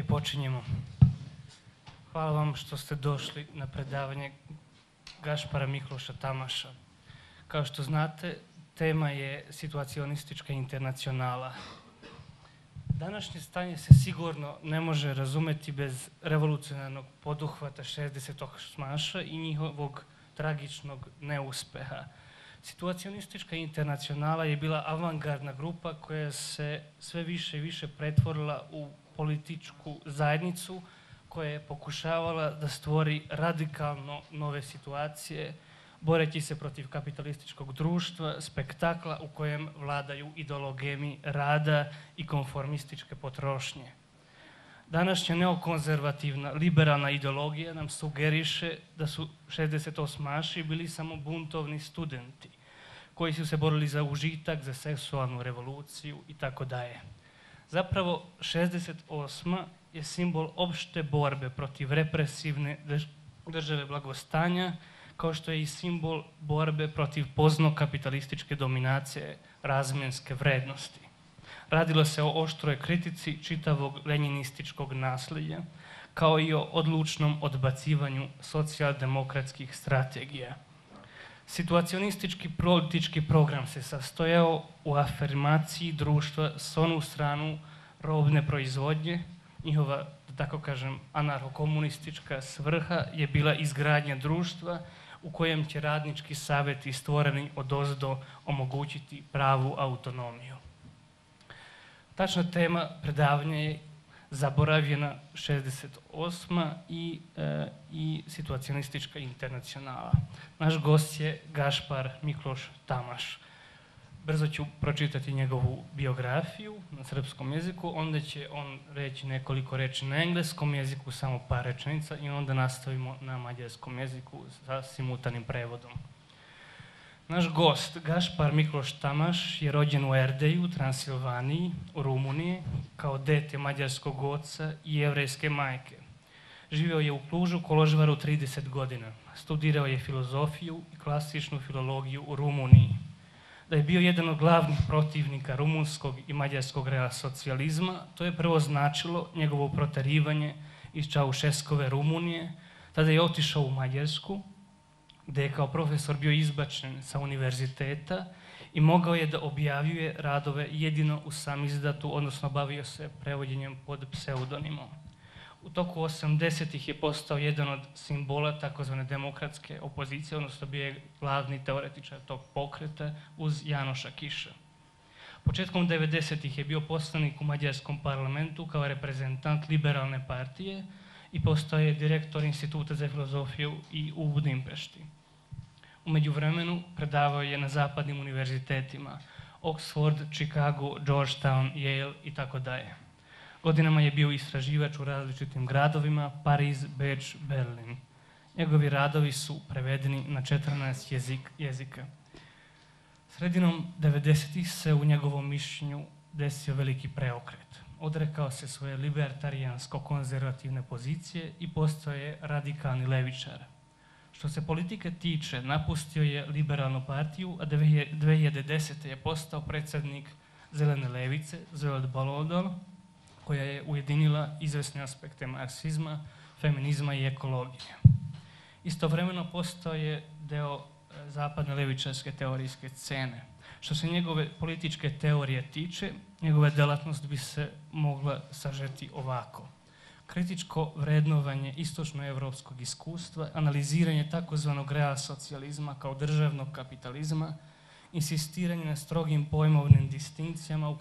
Počinjemo. Hvala vam što ste došli na predavanje Gašpara Mikloša Tamaša. Kao što znate, tema je Situacionistička internacionala. Današnje stanje se sigurno ne može razumeti bez revolucionarnog poduhvata 68-aša i njihovog tragičnog neuspeha. Situacionistička internacionala je bila avangardna grupa koja se sve više i više pretvorila u političku zajednicu koja je pokušavala da stvori radikalno nove situacije, boreći se protiv kapitalističkog društva, spektakla u kojem vladaju ideologemi rada i konformističke potrošnje. Današnja neokonzervativna liberalna ideologija nam sugeriše da su 68-aši bili samo buntovni studenti koji su se borili za užitak, za seksualnu revoluciju i tako dalje. Zapravo, 68. je simbol opšte borbe protiv represivne države blagostanja, kao što je i simbol borbe protiv pozno-kapitalističke dominacije razmjenske vrednosti. Radilo se o oštroj kritici čitavog lenjinističkog nasljeđa, kao i o odlučnom odbacivanju socijaldemokratskih strategija. Situacionistički politički program se sastojao u afirmaciji društva s onu stranu robne proizvodnje. Njihova, da tako kažem, anarhokomunistička svrha je bila izgradnja društva u kojem će radnički savjeti stvoreni odozdo omogućiti pravu autonomiju. Tačna tema predavanja je zaboravljena 68. i Situacionistička internacionala. Naš gost je Gašpar Mikloš Tamaš. Brzo ću pročitati njegovu biografiju na srpskom jeziku, onda će on reći nekoliko reči na engleskom jeziku, samo par rečenica, i onda nastavimo na mađarskom jeziku sa simultanim prevodom. Naš gost, Gašpar Mikloš Tamaš, je rođen u Erdeju, Transilvaniji, u Rumuniji, kao dete mađarskog oca i jevrejske majke. Živio je u Klužu, Koložvaru 30 godina. Studirao je filozofiju i klasičnu filologiju u Rumuniji. Da je bio jedan od glavnih protivnika rumunskog i mađarskog realsocijalizma, to je prvo značilo njegovo proterivanje iz Čaušeskove Rumunije. Tada je otišao u Mađarsku, gde je kao profesor bio izbačen sa univerziteta i mogao je da objavljuje radove jedino u samizdatu, odnosno bavio se prevođenjem pod pseudonimom. U toku 80-ih je postao jedan od simbola takozvane demokratske opozicije, odnosno bio je glavni teoretičar tog pokreta uz Janoša Kiša. Početkom 90-ih je bio poslanik u mađarskom parlamentu kao reprezentant liberalne partije i postao je direktor Instituta za filozofiju i u Budimpešti. U međuvremenu predavao je na zapadnim univerzitetima Oksford, Čikago, Džordžtaun, Jejl i tako dalje. Godinama je bio istraživač u različitim gradovima, Pariz, Beč, Berlin. Njegovi radovi su prevedeni na 14 jezika. Sredinom 90-ih se u njegovom mišljenju desio veliki preokret. Odrekao se svoje libertarijansko-konzervativne pozicije i postao je radikalni levičar. Što se politike tiče, napustio je liberalnu partiju, a 2010. je postao predsjednik Zelene levice, Zöld-Baloldal, koja je ujedinila izvesne aspekte marksizma, feminizma i ekologije. Istovremeno postao je deo zapadne levičarske teorijske scene. Što se njegove političke teorije tiče, njegova delatnost bi se mogla sažeti ovako. Kritičko vrednovanje istočnoevropskog iskustva, analiziranje takozvanog realsocijalizma kao državnog kapitalizma, insistiranje na strogim pojmovnim distinkcijama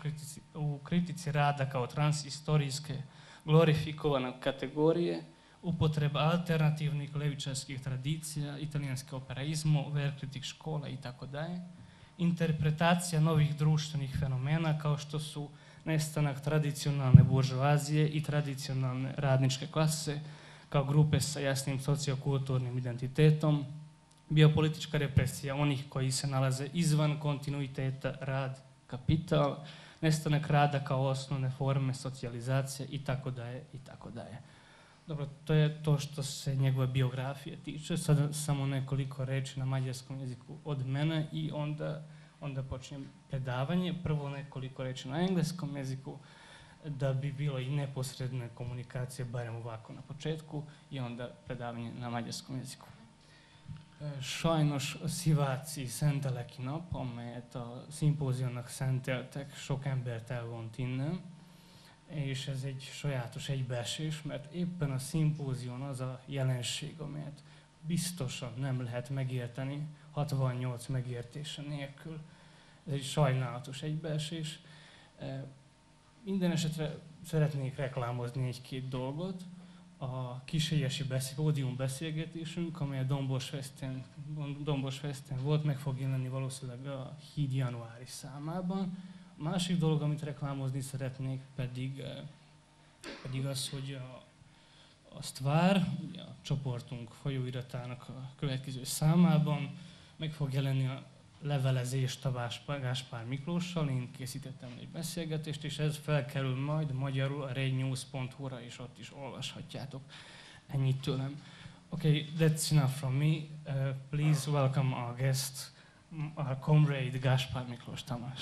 u kritici rada kao transhistorijske glorifikovane kategorije, upotreba alternativnih levičarskih tradicija, italijanske operaizmu, verkritik škola itd., interpretacija novih društvenih fenomena kao što su nestanak tradicionalne buržoazije i tradicionalne radničke klase kao grupe sa jasnim sociokulturnim identitetom, biopolitička represija onih koji se nalaze izvan kontinuiteta rad, kapital, nestanak rada kao osnovne forme socijalizacije itd. itd. Dobro, to je to što se njegove biografije tiče. Sada samo nekoliko reči na mađarskom jeziku od mene i onda počinjem predavanje. Prvo nekoliko reči na engleskom jeziku. da bi bilo i neposredne komunikacije, barem ovako na početku, i onda predavanje na mađarskom jeziku. Sajnos a Sziváci szenteleki nap, amelyet a szimpóziumnak szenteltek, sok embert elvont innen, és ez egy sajátos egybeesés, mert éppen a szimpózium az a jelenség, amelyet biztosan nem lehet megérteni 68 megértése nélkül. Ez egy sajnálatos egybeesés. Minden esetre szeretnék reklámozni egy-két dolgot. A kísélyesi pódium beszélgetésünk, amely a Dombosfesten volt, meg fog jelenni valószínűleg a híd januári számában. A másik dolog, amit reklámozni szeretnék, pedig az, hogy a Sztvár, a csoportunk folyóiratának a következő számában meg fog jelenni a levelezést a Gáspár Miklóssal. Én készítettem egy beszélgetést, és ez felkerül majd magyarul a rednews.hu-ra, és ott is olvashatjátok. Ennyit tőlem. Okay, that's enough from me. Please welcome our guest, our comrade Gáspár Miklós-Tamás.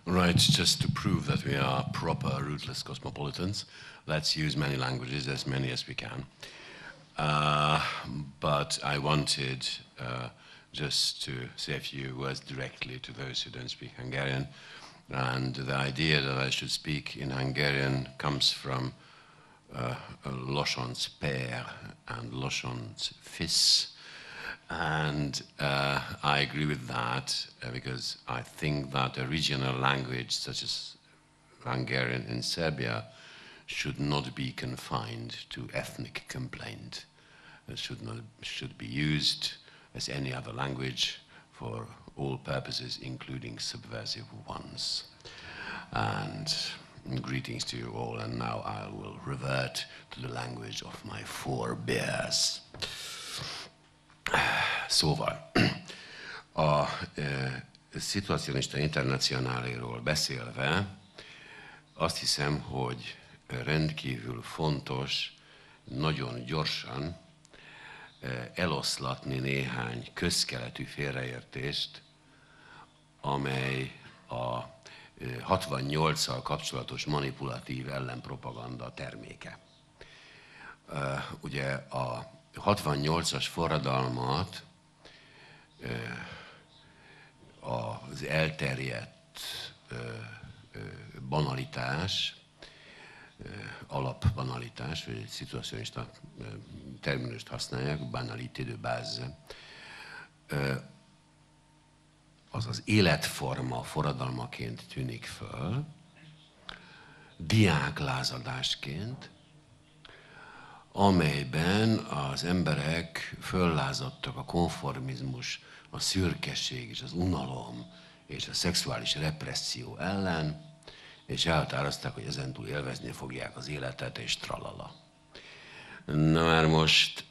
Right, just to prove that we are proper, rootless cosmopolitans, let's use many languages, as many as we can. But I wanted just to say a few words directly to those who don't speak Hungarian. And the idea that I should speak in Hungarian comes from Loson's per and Loson's fis. And I agree with that because I think that a regional language such as Hungarian in Serbia should not be confined to ethnic complaint. It should be used as any other language for all purposes, including subversive ones. And greetings to you all, and now I will revert to the language of my forebears. Szóval, a Situacionista Internacionáléről beszélve, azt hiszem, hogy rendkívül fontos nagyon gyorsan eloszlatni néhány közkeletű félreértést, amely a 68-szal kapcsolatos manipulatív ellenpropaganda terméke. Ugye a 68-as forradalmat az elterjedt banalitás, alapbanalitás, vagy egy szituacionista terminust használják, banalité de base, az az életforma forradalmaként tűnik föl, diáklázadásként, amelyben az emberek föllázadtak a konformizmus, a szürkesség és az unalom és a szexuális represszió ellen, és elhatározták, hogy ezentúl élvezni fogják az életet, és tralala. Na már most,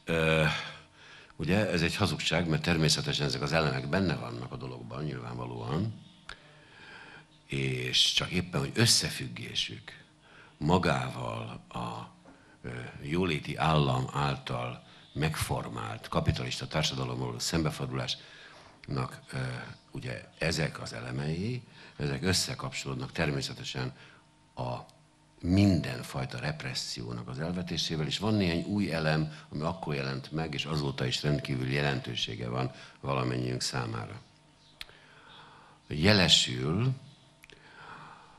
ugye ez egy hazugság, mert természetesen ezek az elemek benne vannak a dologban, nyilvánvalóan, és csak éppen, hogy összefüggésük magával a jóléti állam által megformált kapitalista társadalomról szembefordulásnak ugye ezek az elemei, ezek összekapcsolódnak természetesen a mindenfajta repressziónak az elvetésével, és van néhány új elem, ami akkor jelent meg, és azóta is rendkívül jelentősége van valamennyiünk számára. Jelesül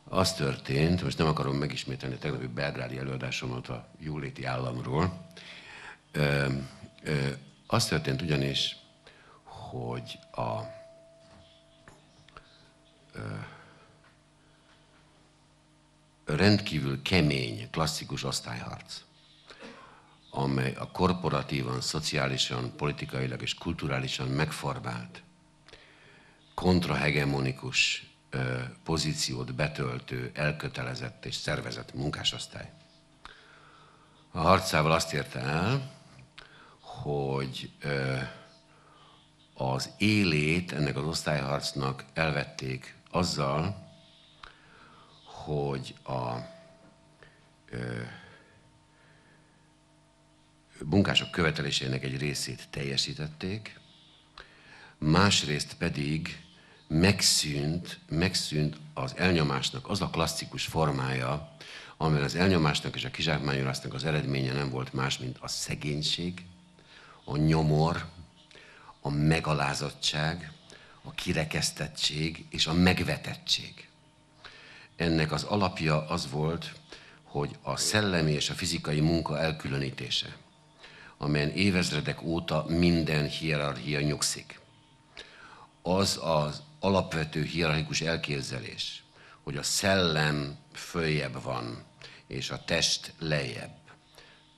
az történt, most nem akarom megismételni a tegnapi belgrádi előadásomat a jóléti államról, az történt ugyanis, hogy a rendkívül kemény, klasszikus osztályharc, amely a korporatívan, szociálisan, politikailag és kulturálisan megformált, kontrahegemonikus pozíciót betöltő, elkötelezett és szervezett munkásosztály. A harcával azt érte el, hogy az élét ennek az osztályharcnak elvették azzal, hogy a munkások követelésének egy részét teljesítették, másrészt pedig megszűnt az elnyomásnak az a klasszikus formája, amivel az elnyomásnak és a kizsákmányolásnak az eredménye nem volt más, mint a szegénység, a nyomor, a megalázottság, a kirekesztettség és a megvetettség. Ennek az alapja az volt, hogy a szellemi és a fizikai munka elkülönítése, amelyen évezredek óta minden hierarchia nyugszik. Az az alapvető hierarchikus elképzelés, hogy a szellem följebb van, és a test lejjebb.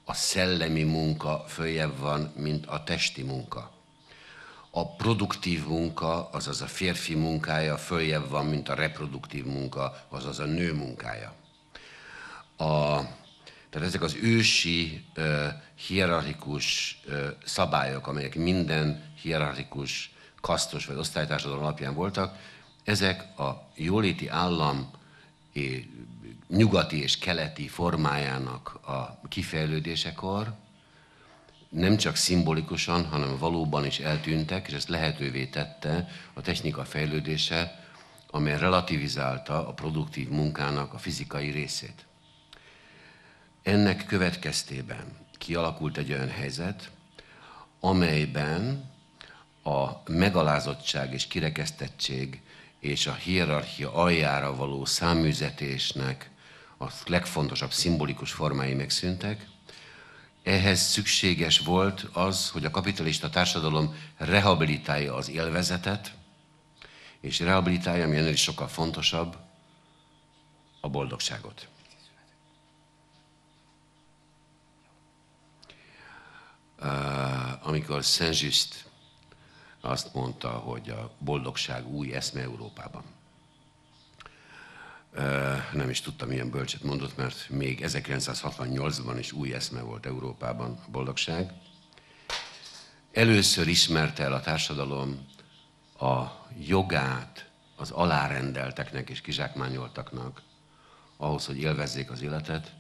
A szellemi munka följebb van, mint a testi munka. A produktív munka, azaz a férfi munkája följebb van, mint a reproduktív munka, azaz a nő munkája. Tehát ezek az ősi hierarchikus szabályok, amelyek minden hierarchikus, kasztos vagy osztálytársadalom alapján voltak, ezek a jóléti állam nyugati és keleti formájának a kifejlődésekor nem csak szimbolikusan, hanem valóban is eltűntek, és ezt lehetővé tette a technika fejlődése, amely relativizálta a produktív munkának a fizikai részét. Ennek következtében kialakult egy olyan helyzet, amelyben a megalázottság és kirekesztettség és a hierarchia aljára való száműzetésnek a legfontosabb szimbolikus formái megszűntek. Ehhez szükséges volt az, hogy a kapitalista társadalom rehabilitálja az élvezetet, és rehabilitálja, ami ennél is sokkal fontosabb, a boldogságot. Amikor Saint-Just azt mondta, hogy a boldogság új eszme Európában. Nem is tudtam, milyen bölcset mondott, mert még 1968-ban is új eszme volt Európában a boldogság. Először ismerte el a társadalom a jogát az alárendelteknek és kizsákmányoltaknak ahhoz, hogy élvezzék az életet,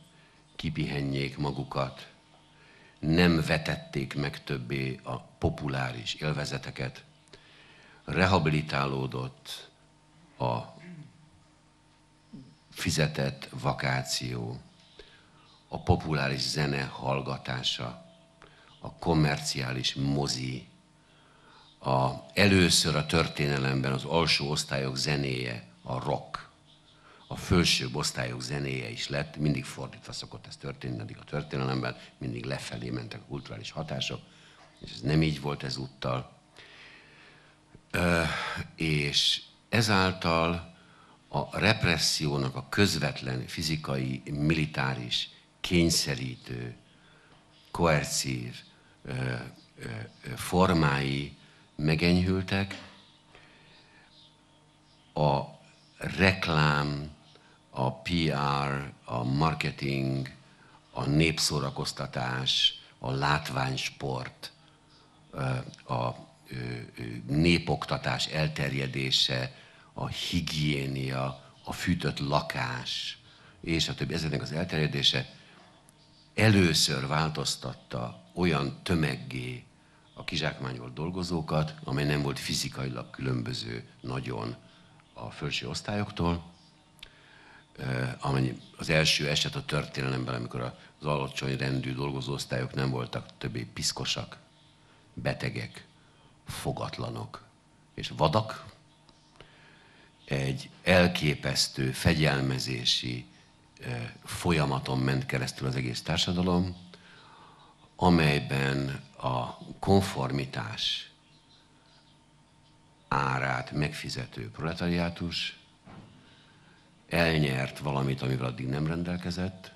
kipihenjék magukat, nem vetették meg többé a populáris élvezeteket, rehabilitálódott a fizetett vakáció, a populáris zene hallgatása, a kommerciális mozi, először a történelemben az alsó osztályok zenéje, a rock, a felsőbb osztályok zenéje is lett, mindig fordítva szokott ez történni, addig a történelemben mindig lefelé mentek a kulturális hatások, és ez nem így volt ezúttal. És ezáltal a repressziónak a közvetlen fizikai, militáris, kényszerítő, koercív formái megenyhültek, a reklám, a PR, a marketing, a népszórakoztatás, a látványsport, a népoktatás elterjedése, a higiénia, a fűtött lakás, és a többi, ezeknek az elterjedése először változtatta olyan tömeggé a kizsákmányolt dolgozókat, amely nem volt fizikailag különböző nagyon a felső osztályoktól, amennyi az első eset a történelemben, amikor az alacsony rendű dolgozóosztályok nem voltak többé piszkosak, betegek, fogatlanok és vadak, egy elképesztő fegyelmezési folyamaton ment keresztül az egész társadalom, amelyben a konformitás árát megfizető proletariátus elnyert valamit, amivel addig nem rendelkezett,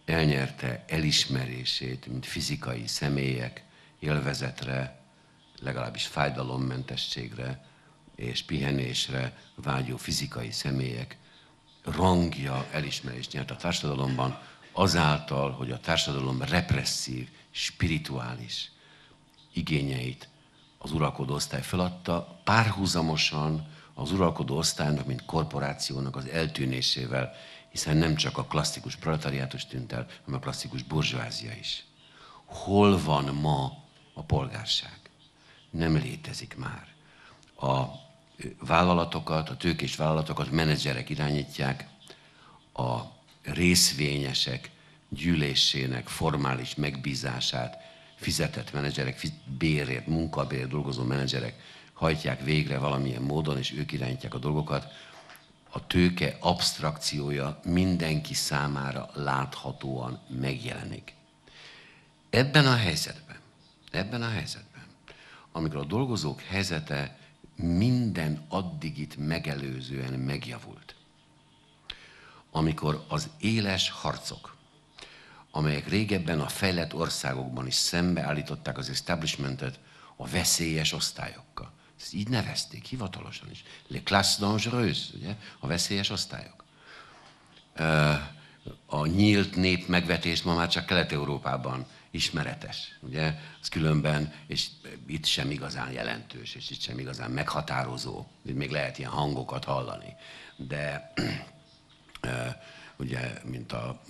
elnyerte elismerését, mint fizikai személyek élvezetre, legalábbis fájdalommentességre és pihenésre vágyó fizikai személyek rangja elismerést nyert a társadalomban, azáltal, hogy a társadalom represszív, spirituális igényeit az uralkodó osztály feladta, párhuzamosan az uralkodó osztálynak, mint korporációnak az eltűnésével, hiszen nem csak a klasszikus proletariátus tűnt el, hanem a klasszikus burzsóázia is. Hol van ma a polgárság? Nem létezik már. vállalatokat, a tőkés vállalatokat menedzserek irányítják, a részvényesek gyűlésének formális megbízását fizetett menedzserek, bérért, munkabérért dolgozó menedzserek hajtják végre valamilyen módon, és ők irányítják a dolgokat. A tőke absztrakciója mindenki számára láthatóan megjelenik. Ebben a helyzetben, amikor a dolgozók helyzete minden addigit megelőzően megjavult, amikor az éles harcok, amelyek régebben a fejlett országokban is szembeállították az establishmentet a veszélyes osztályokkal. Ezt így nevezték, hivatalosan is. Les classes dangereuses, ugye? A veszélyes osztályok. A nyílt nép megvetés ma már csak Kelet-Európában ismeretes, ugye? Az különben, és itt sem igazán jelentős, és itt sem igazán meghatározó. Itt még lehet ilyen hangokat hallani. De ugye, mint a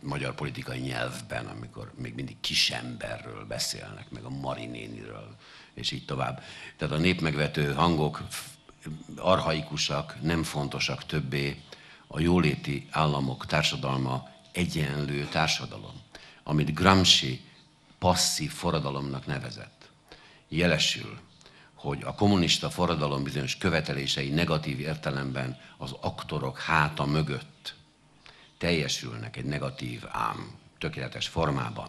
magyar politikai nyelvben, amikor még mindig kisemberről beszélnek, meg a Marinéniről, és így tovább. Tehát a népmegvető hangok archaikusak, nem fontosak többé, a jóléti államok társadalma egyenlő társadalom, amit Gramsci passzív forradalomnak nevezett. Jelesül, hogy a kommunista forradalom bizonyos követelései negatív értelemben az aktorok háta mögött teljesülnek egy negatív, ám tökéletes formában.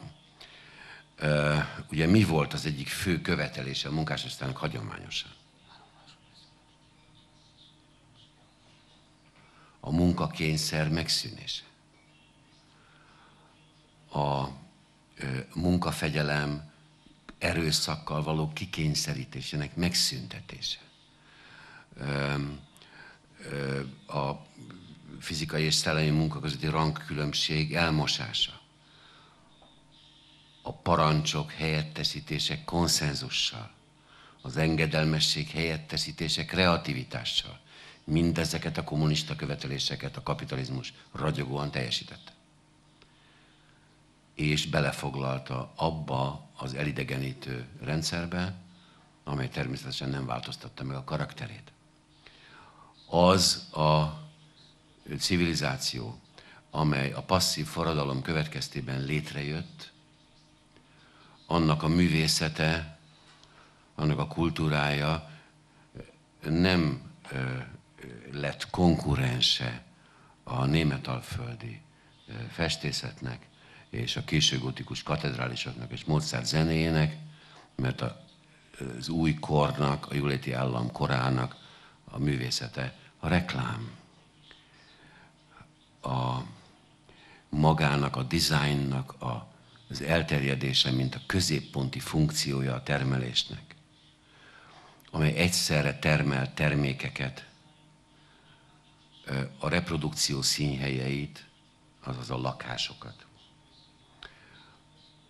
Ugye mi volt az egyik fő követelése a munkásosztálynak hagyományosan? A munkakényszer megszűnése. A munkafegyelem erőszakkal való kikényszerítésének megszüntetése. A fizikai és szellemi munka közötti rangkülönbség elmosása. A parancsok helyettesítése konszenzussal. Az engedelmesség helyettesítése kreativitással. Mindezeket a kommunista követeléseket a kapitalizmus ragyogóan teljesítette. És belefoglalta abba az elidegenítő rendszerbe, amely természetesen nem változtatta meg a karakterét. Az a civilizáció, amely a passzív forradalom következtében létrejött, annak a művészete, annak a kultúrája nem lett konkurense a németalföldi festészetnek és a későgotikus katedrálisoknak és Mozart zenéjének, mert az új kornak, a jóléti állam korának a művészete a reklám. A magának, a dizájnnak az elterjedése, mint a középponti funkciója a termelésnek, amely egyszerre termel termékeket, a reprodukció színhelyeit, azaz a lakásokat,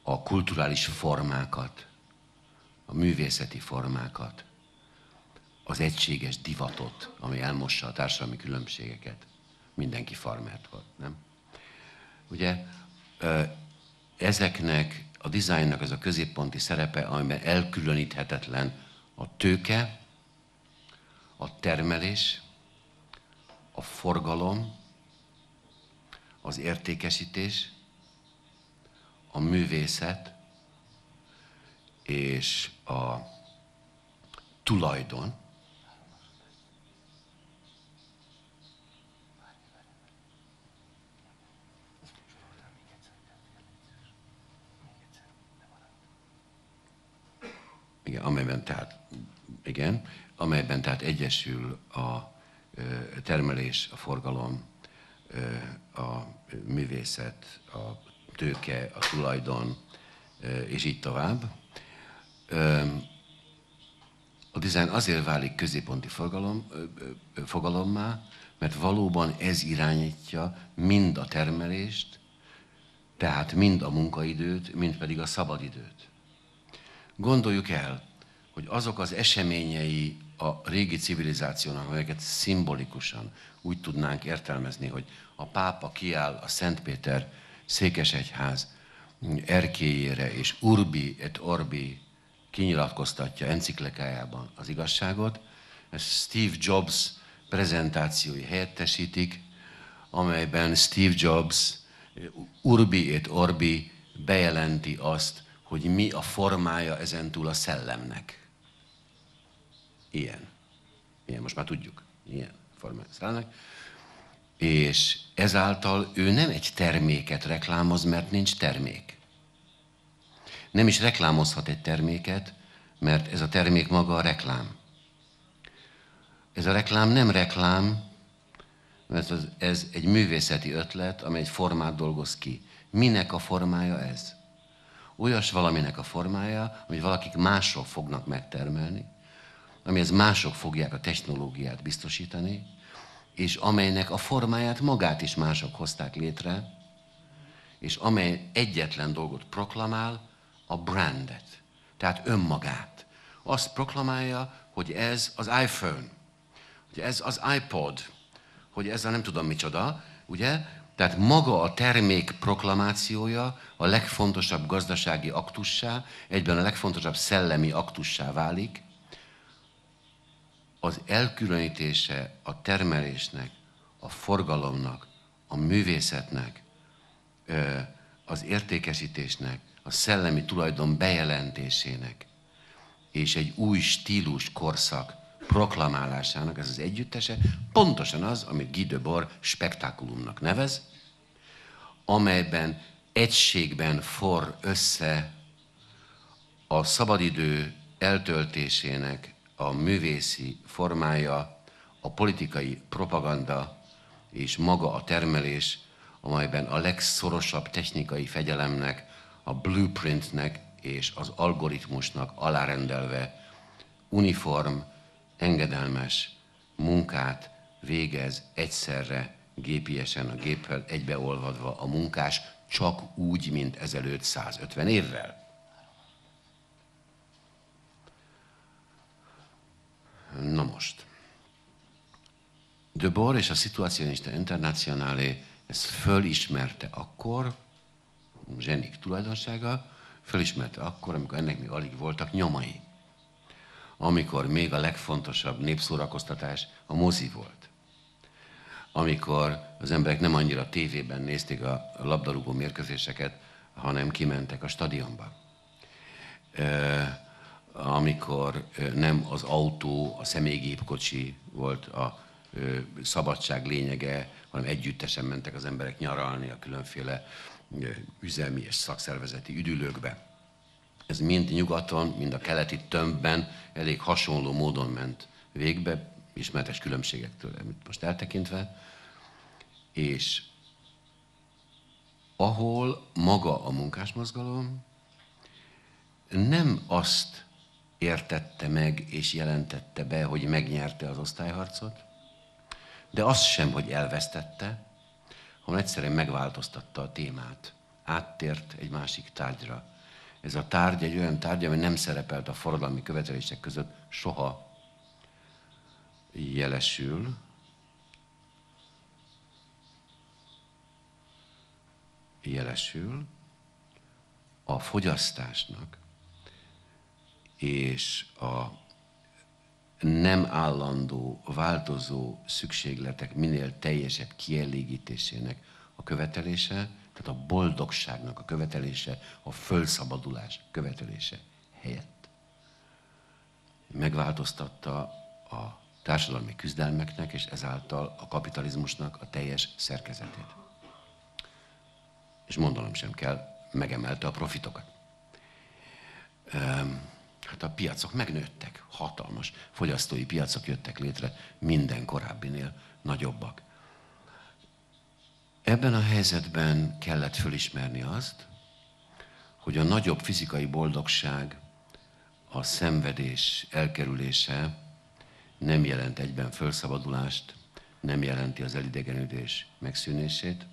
a kulturális formákat, a művészeti formákat, az egységes divatot, ami elmossa a társadalmi különbségeket. Mindenki farmert volt, nem? Ugye ezeknek a dizájnnak ez a középponti szerepe, amiben elkülöníthetetlen a tőke, a termelés, a forgalom, az értékesítés, a művészet és a tulajdon. Igen, amelyben tehát egyesül a termelés, a forgalom, a művészet, a tőke, a tulajdon, és így tovább. A dizájn azért válik középponti fogalommá, mert valóban ez irányítja mind a termelést, tehát mind a munkaidőt, mind pedig a szabadidőt. Gondoljuk el, hogy azok az eseményei a régi civilizációnak, amelyeket szimbolikusan úgy tudnánk értelmezni, hogy a pápa kiáll a Szentpéter székesegyház erkélyére, és urbi et orbi kinyilatkoztatja enciklikájában az igazságot, Steve Jobs prezentációi helyettesítik, amelyben Steve Jobs urbi et orbi bejelenti azt, hogy mi a formája ezentúl a szellemnek. Ilyen. Most már tudjuk. Ilyen formája a szellemnek. És ezáltal ő nem egy terméket reklámoz, mert nincs termék. Nem is reklámozhat egy terméket, mert ez a termék maga a reklám. Ez a reklám nem reklám, mert ez egy művészeti ötlet, amely egy formát dolgoz ki. Minek a formája ez? Olyas valaminek a formája, amit valakik mások fognak megtermelni, amihez mások fogják a technológiát biztosítani, és amelynek a formáját magát is mások hozták létre, és amely egyetlen dolgot proklamál, a brandet, tehát önmagát. Azt proklamálja, hogy ez az iPhone, hogy ez az iPod, hogy ez a nem tudom micsoda, ugye? Tehát maga a termék proklamációja a legfontosabb gazdasági aktussá, egyben a legfontosabb szellemi aktussá válik. Az elkülönítése a termelésnek, a forgalomnak, a művészetnek, az értékesítésnek, a szellemi tulajdon bejelentésének és egy új stílus korszak proklamálásának ez az együttese pontosan az, amit Guy Debord spektákulumnak nevez, amelyben egységben forr össze a szabadidő eltöltésének a művészi formája, a politikai propaganda és maga a termelés, amelyben a legszorosabb technikai fegyelemnek, a blueprintnek és az algoritmusnak alárendelve uniform, engedelmes munkát végez egyszerre gépiesen a géppel egybeolvadva a munkás, csak úgy, mint ezelőtt 150 évvel. Na most. Debord és a Situacionista Internacionala ezt fölismerte akkor, zsenik tulajdonsága, fölismerte akkor, amikor ennek még alig voltak nyomai. Amikor még a legfontosabb népszórakoztatás a mozi volt. Amikor az emberek nem annyira tévében nézték a labdarúgó mérkőzéseket, hanem kimentek a stadionba. Amikor nem az autó, a személygépkocsi volt a szabadság lényege, hanem együttesen mentek az emberek nyaralni a különféle üzemi és szakszervezeti üdülőkbe. Ez mind nyugaton, mind a keleti tömbben elég hasonló módon ment végbe, ismeretes különbségektől most eltekintve, és ahol maga a munkásmozgalom nem azt értette meg és jelentette be, hogy megnyerte az osztályharcot, de azt sem, hogy elvesztette, hanem egyszerűen megváltoztatta a témát. Áttért egy másik tárgyra. Ez a tárgy egy olyan tárgy, ami nem szerepelt a forradalmi követelések között soha. Jelesül a fogyasztásnak és a nem állandó, változó szükségletek minél teljesebb kielégítésének a követelése, tehát a boldogságnak a követelése, a fölszabadulás követelése helyett. Megváltoztatta a társadalmi küzdelmeknek és ezáltal a kapitalizmusnak a teljes szerkezetét. És mondanom sem kell, megemelte a profitokat. Hát a piacok megnőttek, hatalmas fogyasztói piacok jöttek létre, minden korábbinél nagyobbak. Ebben a helyzetben kellett fölismerni azt, hogy a nagyobb fizikai boldogság, a szenvedés elkerülése nem jelent egyben fölszabadulást, nem jelenti az elidegenedés megszűnését,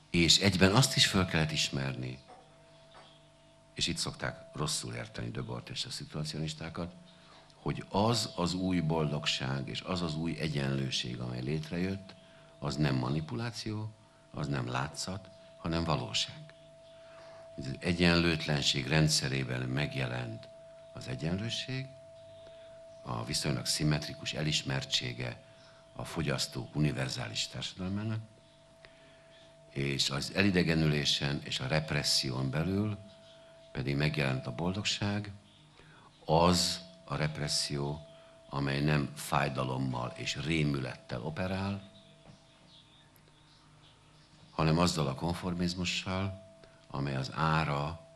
és egyben azt is föl kellett ismerni, és itt szokták rosszul érteni Debord és a szituacionistákat, hogy az az új boldogság és az az új egyenlőség, amely létrejött, az nem manipuláció, az nem látszat, hanem valóság. Az egyenlőtlenség rendszerében megjelent az egyenlőség, a viszonylag szimmetrikus elismertsége a fogyasztók univerzális társadalmának, és az elidegenülésen és a represszión belül pedig megjelent a boldogság, az a represszió, amely nem fájdalommal és rémülettel operál, hanem azzal a konformizmussal, amely az ára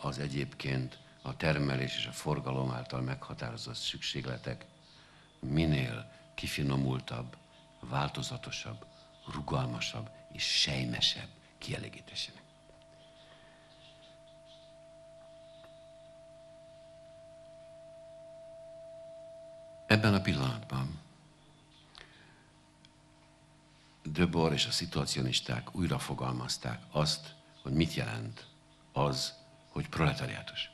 az egyébként a termelés és a forgalom által meghatározott szükségletek minél kifinomultabb, változatosabb, rugalmasabb és sejmesebb kielégítésének. Ebben a pillanatban Debord és a szituacionisták újra fogalmazták azt, hogy mit jelent az, hogy proletariátus.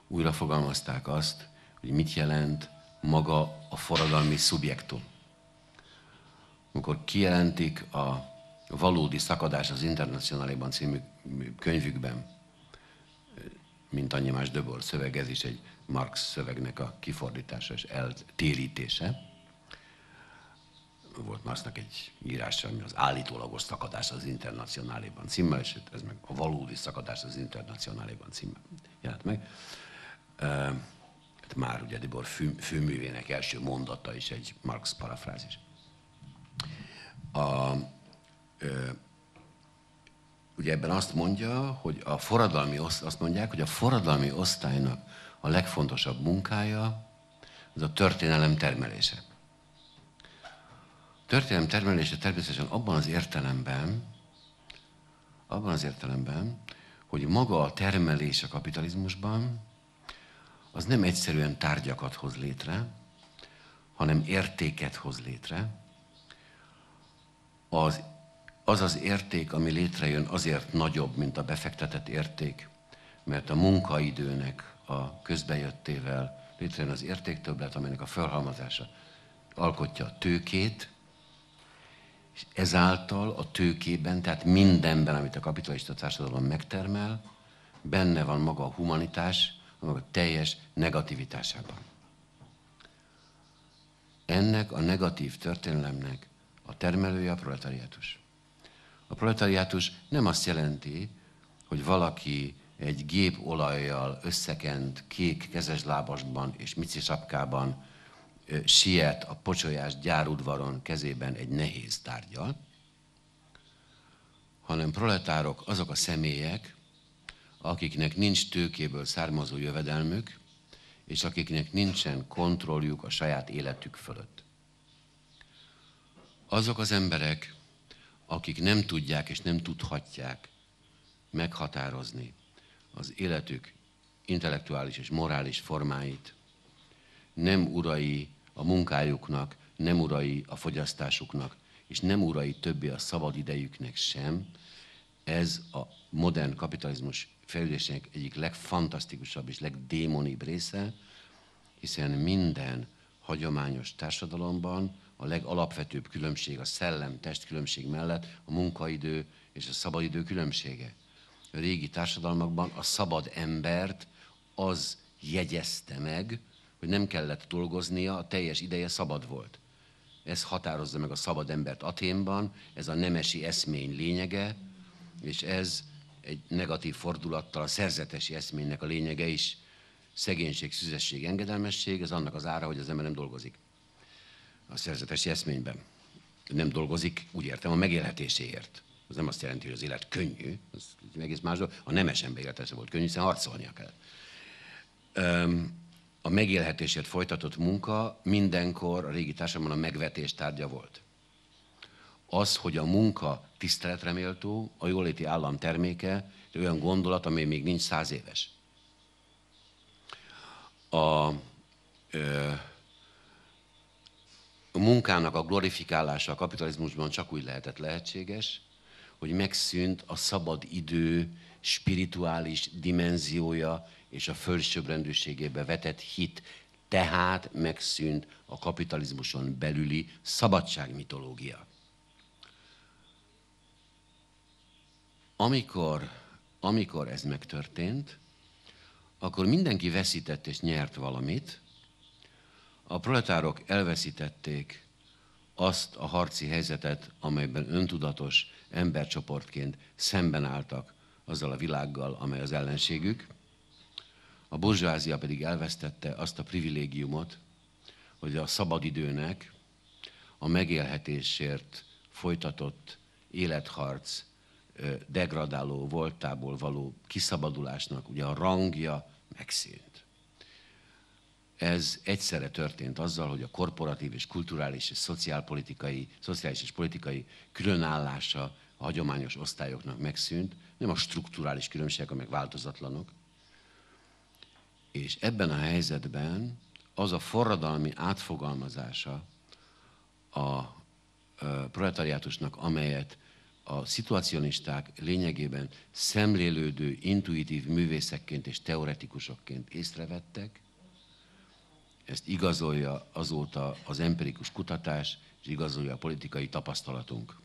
Újra fogalmazták azt, hogy mit jelent maga a forradalmi szubjektum. Amikor kijelentik a valódi szakadás az Internacionalában című könyvükben, mint annyi más Debord szöveg, ez is egy Marx szövegnek a kifordítása és eltérítése. Volt Marxnak egy írása, ami az állítólagos szakadás az Internacionalában címmel, és ez meg a valódi szakadás az Internacionalában címmel jelent meg. Már ugye Debord főművének első mondata is egy Marx parafrázis. Ugye ebben azt mondja, hogy azt mondják, hogy a forradalmi osztálynak a legfontosabb munkája az a történelem termelése. A történelem termelése természetesen abban az értelemben, hogy maga a termelés a kapitalizmusban az nem egyszerűen tárgyakat hoz létre, hanem értéket hoz létre. Az érték, ami létrejön, azért nagyobb, mint a befektetett érték, mert a munkaidőnek a közbejöttével létrejön az értéktöbblet, amelynek a felhalmozása alkotja a tőkét, és ezáltal a tőkében, tehát mindenben, amit a kapitalista társadalom megtermel, benne van maga a humanitás, maga teljes negativitásában. Ennek a negatív történelemnek a termelője a proletariátus. A proletariátus nem azt jelenti, hogy valaki egy gépolajjal összekent kék kezeslábasban és mici sapkában siet a pocsolyás gyárudvaron kezében egy nehéz tárggyal, hanem proletárok azok a személyek, akiknek nincs tőkéből származó jövedelmük, és akiknek nincsen kontrolljuk a saját életük fölött. Azok az emberek, akik nem tudják és nem tudhatják meghatározni az életük intellektuális és morális formáit, nem urai a munkájuknak, nem urai a fogyasztásuknak, és nem urai többé a szabad idejüknek sem, ez a modern kapitalizmus fejlődésének egyik legfantasztikusabb és legdémonibb része, hiszen minden hagyományos társadalomban a legalapvetőbb különbség a szellem-test különbség mellett a munkaidő és a szabadidő különbsége. A régi társadalmakban a szabad embert az jegyezte meg, hogy nem kellett dolgoznia, a teljes ideje szabad volt. Ez határozza meg a szabad embert Athénban, ez a nemesi eszmény lényege, és ez egy negatív fordulattal a szerzetesi eszménynek a lényege is. Szegénység, szüzesség, engedelmesség, ez annak az ára, hogy az ember nem dolgozik. A szerzetesi eszményben nem dolgozik, úgy értem, a megélhetéséért. Ez nem azt jelenti, hogy az élet könnyű, ez egész más dolog. A nemes ember élete volt könnyű, hiszen harcolnia kellett. A megélhetésért folytatott munka mindenkor a régi társadalomban a megvetés tárgya volt. Az, hogy a munka tiszteletre méltó, a jóléti állam terméke, olyan gondolat, amely még nincs 100 éves. A munkának a glorifikálása a kapitalizmusban csak úgy lehetett lehetséges, hogy megszűnt a szabad idő spirituális dimenziója és a földsőbbrendűségébe vetett hit. Tehát megszűnt a kapitalizmuson belüli szabadságmitológia. Amikor ez megtörtént, akkor mindenki veszített és nyert valamit, A proletárok elveszítették azt a harci helyzetet, amelyben öntudatos embercsoportként szemben álltak azzal a világgal, amely az ellenségük. A burzsázia pedig elvesztette azt a privilégiumot, hogy a szabadidőnek a megélhetésért folytatott életharc degradáló voltából való kiszabadulásnak ugye a rangja megszűnt. Ez egyszerre történt azzal, hogy a korporatív és kulturális és szociális és politikai különállása a hagyományos osztályoknak megszűnt, nem a strukturális különbségek, amelyek változatlanok. És ebben a helyzetben az a forradalmi átfogalmazása a proletariátusnak, amelyet a szituacionisták lényegében szemlélődő, intuitív művészekként és teoretikusokként észrevettek, ezt igazolja azóta az empirikus kutatás, és igazolja a politikai tapasztalatunk.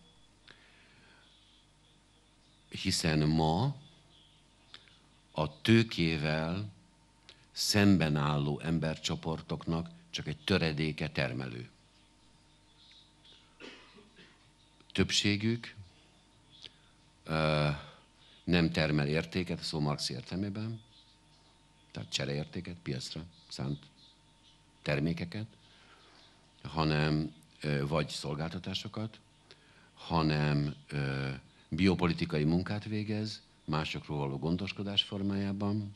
Hiszen ma a tőkével szemben álló embercsoportoknak csak egy töredéke termelő. Többségük nem termel értéket, a szó marxi értelmében, tehát csereértéket, piacra szánt termékeket, hanem vagy szolgáltatásokat, hanem biopolitikai munkát végez, másokról való gondoskodás formájában,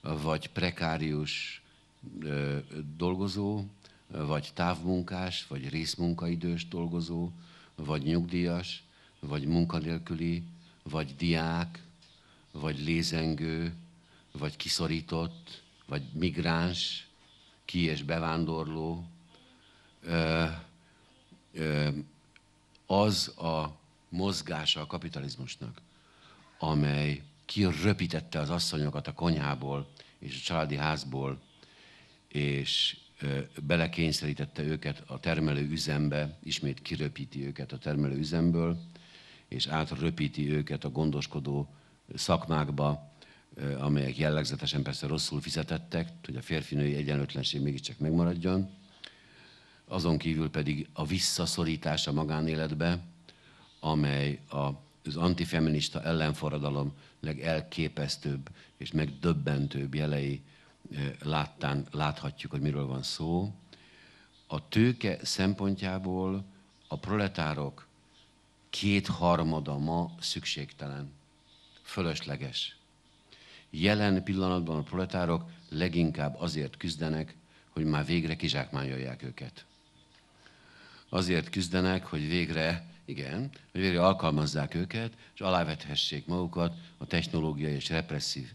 vagy prekárius dolgozó, vagy távmunkás, vagy részmunkaidős dolgozó, vagy nyugdíjas, vagy munkanélküli, vagy diák, vagy lézengő, vagy kiszorított, vagy migráns, ki- és bevándorló, az a mozgása a kapitalizmusnak, amely kiröpítette az asszonyokat a konyhából és a családi házból, és belekényszerítette őket a termelőüzembe, ismét kiröpíti őket a termelőüzemből, és átröpíti őket a gondoskodó szakmákba, amelyek jellegzetesen persze rosszul fizetettek, hogy a férfi-női egyenlőtlenség mégiscsak megmaradjon. Azon kívül pedig a visszaszorítás a magánéletbe, amely az antifeminista ellenforradalom legelképesztőbb és megdöbbentőbb jelei láttán láthatjuk, hogy miről van szó. A tőke szempontjából a proletárok 2/3 ma szükségtelen, fölösleges. Jelen pillanatban a proletárok leginkább azért küzdenek, hogy már végre kizsákmányolják őket. Azért küzdenek, hogy végre alkalmazzák őket, és alávethessék magukat a technológiai és represszív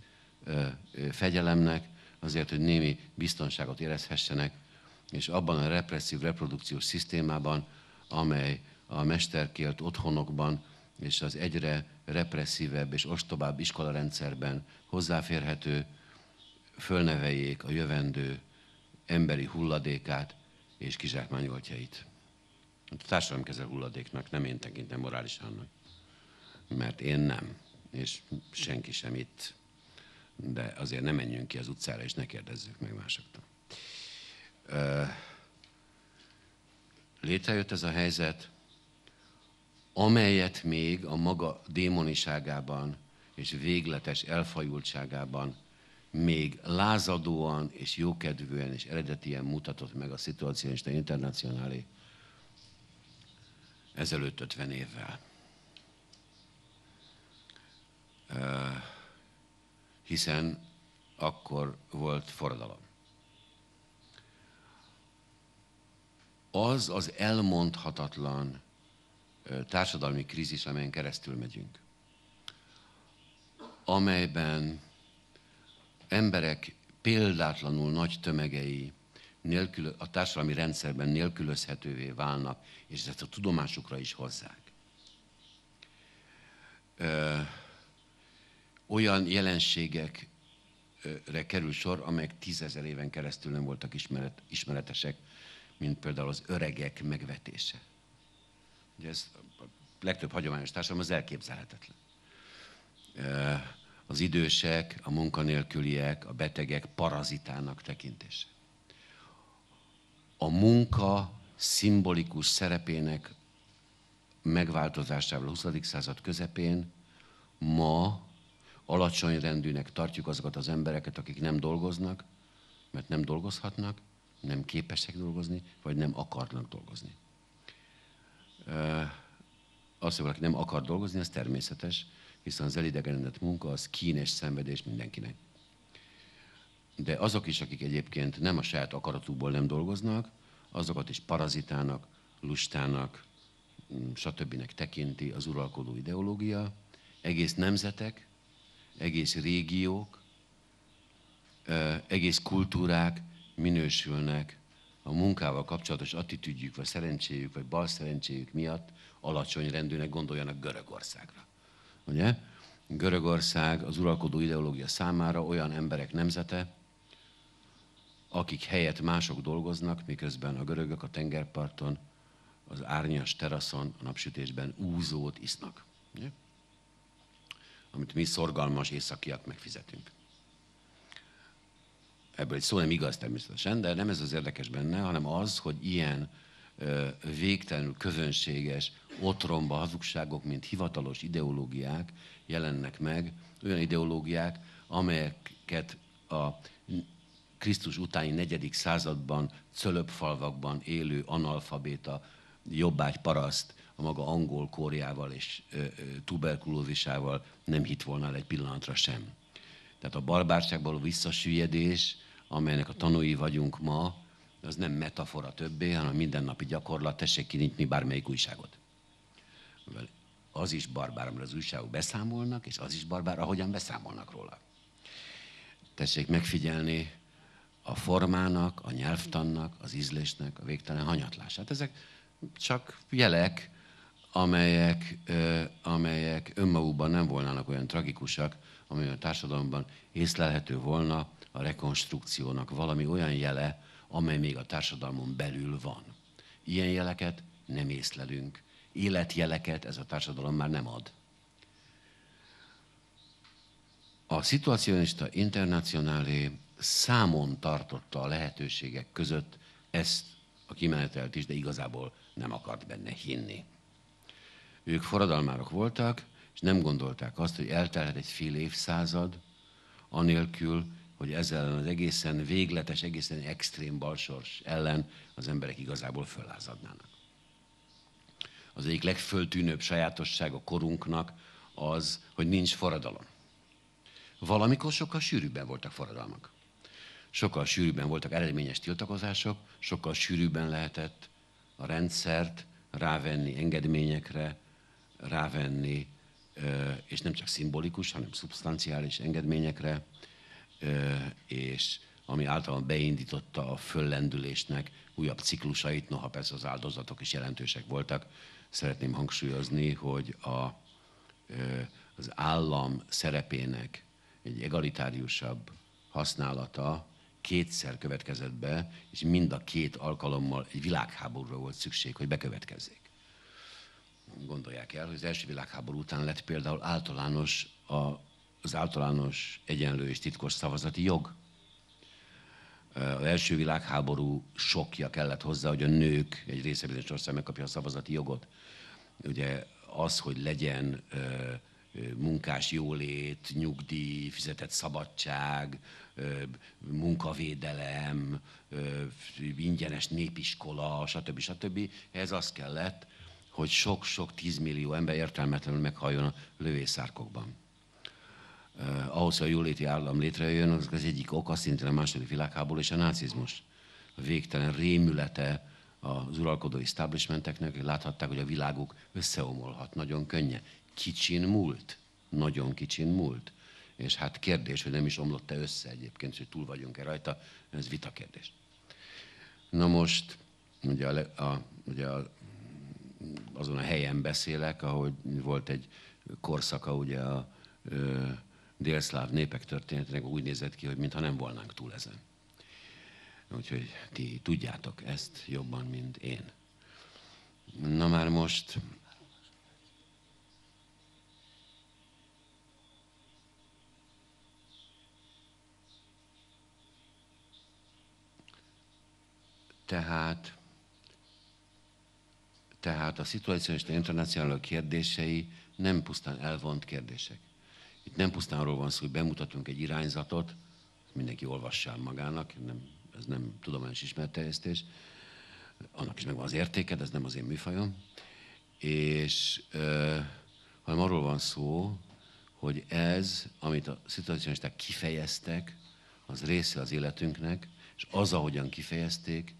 fegyelemnek, azért, hogy némi biztonságot érezhessenek, és abban a represszív reprodukciós szisztémában, amely a mesterkélt otthonokban és az egyre represszívebb és ostobább iskolarendszerben hozzáférhető, fölneveljék a jövendő emberi hulladékát és kizsákmányoltjait. A társadalomkezel hulladéknak nem én tekintem morálisan, mert én nem, és senki sem itt. De azért nem menjünk ki az utcára, és ne kérdezzük meg másoktól. Létrejött ez a helyzet, amelyet még a maga démoniságában és végletes elfajultságában még lázadóan és jókedvűen és eredetien mutatott meg a Situacionista Internacionala ezelőtt 50 évvel. Hiszen akkor volt forradalom. Az az elmondhatatlan társadalmi krízis, amelyen keresztül megyünk, amelyben emberek példátlanul nagy tömegei a társadalmi rendszerben nélkülözhetővé válnak, és ezt a tudomásukra is hozzák. Olyan jelenségekre kerül sor, amelyek 10 000 éven keresztül nem voltak ismeretesek, mint például az öregek megvetése. Ugye ez a legtöbb hagyományos társadalom az elképzelhetetlen. Az idősek, a munkanélküliek, a betegek parazitának tekintése. a munka szimbolikus szerepének megváltozásával a 20. század közepén ma alacsony rendűnek tartjuk azokat az embereket, akik nem dolgoznak, mert nem dolgozhatnak, nem képesek dolgozni, vagy nem akarnak dolgozni. Az, hogy valaki nem akar dolgozni, az természetes, hiszen az elidegenedett munka az kín és szenvedés mindenkinek. De azok is, akik egyébként nem a saját akaratukból nem dolgoznak, azokat is parazitának, lustának, stb. Tekinti az uralkodó ideológia. Egész nemzetek, egész régiók, egész kultúrák minősülnek a munkával kapcsolatos attitűdjük, vagy szerencséjük, vagy balszerencséjük miatt alacsony rendűnek, gondoljanak Görögországra. Ugye? Görögország az uralkodó ideológia számára olyan emberek nemzete, akik helyett mások dolgoznak, miközben a görögök a tengerparton, az árnyas teraszon, a napsütésben úzót isznak. Ugye? Amit mi szorgalmas északiak megfizetünk. Ebből egy szó nem igaz természetesen, de nem ez az érdekes benne, hanem az, hogy ilyen végtelenül közönséges, otromba hazugságok, mint hivatalos ideológiák jelennek meg, olyan ideológiák, amelyeket a Krisztus utáni 4. században cölöpfalvakban élő analfabéta, jobbágy paraszt a maga angol kórjával és tuberkulózisával nem hitt volna el egy pillanatra sem. Tehát a barbárságból a visszasüllyedés, amelynek a tanúi vagyunk ma, az nem metafora többé, hanem mindennapi gyakorlat, tessék kinyitni bármelyik újságot. Az is barbár, amire az újságok beszámolnak, és az is barbár, ahogyan beszámolnak róla. Tessék megfigyelni a formának, a nyelvtannak, az ízlésnek a végtelen hanyatlását. Ezek csak jelek, amelyek önmagukban nem volnának olyan tragikusak, amely a társadalomban észlelhető volna a rekonstrukciónak valami olyan jele, amely még a társadalmon belül van. Ilyen jeleket nem észlelünk. Életjeleket ez a társadalom már nem ad. A Situacionista Internacionálé számon tartotta a lehetőségek között ezt a kimenetelt is, de igazából nem akart benne hinni. Ők forradalmárok voltak, és nem gondolták azt, hogy eltelhet egy fél évszázad, anélkül, hogy ezzel az egészen végletes, egészen extrém balsors ellen az emberek igazából föllázadnának. Az egyik legföltűnőbb sajátosság a korunknak az, hogy nincs forradalom. Valamikor sokkal sűrűbben voltak forradalmak. Sokkal sűrűbben voltak eredményes tiltakozások, sokkal sűrűbben lehetett a rendszert rávenni engedményekre, rávenni, és nem csak szimbolikus, hanem szubstanciális engedményekre, és ami általában beindította a föllendülésnek újabb ciklusait, noha persze az áldozatok is jelentősek voltak. Szeretném hangsúlyozni, hogy az állam szerepének egy egalitáriusabb használata kétszer következett be, és mind a két alkalommal egy világháborúra volt szükség, hogy bekövetkezzék. Gondolják el, hogy az első világháború után lett például az általános egyenlő és titkos szavazati jog. Az első világháború sokja kellett hozzá, hogy a nők egy része bizonyos ország megkapja a szavazati jogot. Ugye az, hogy legyen munkás jólét, nyugdíj, fizetett szabadság, munkavédelem, ingyenes népiskola, stb. Ez az kellett, hogy sok-sok 10 millió ember értelmetlenül meghalljon a lövészárkokban. Ahhoz, hogy a jóléti állam létrejön, az egyik oka szintén a második világháború és a nácizmus. A végtelen rémülete az uralkodó establishmenteknek, láthatták, hogy a világuk összeomolhat nagyon könnyen. Kicsin múlt, nagyon kicsin múlt. És hát kérdés, hogy nem is omlott-e össze egyébként, hogy túl vagyunk-e rajta, ez vitakérdés. Na most, ugye azon a helyen beszélek, ahogy volt egy korszaka ugye a délszláv népek történetének úgy nézett ki, hogy mintha nem volnánk túl ezen. Úgyhogy ti tudjátok ezt jobban, mint én. Na már most... Tehát a Situacionista Internacionala kérdései nem pusztán elvont kérdések. Itt nem pusztán arról van szó, hogy bemutatunk egy irányzatot, mindenki olvassa magának, ez nem tudományos ismeretterjesztés, annak is megvan az értéke, de ez nem az én műfajom. És hanem arról van szó, hogy ez, amit a szituacionisták kifejeztek, az része az életünknek, és az, ahogyan kifejezték,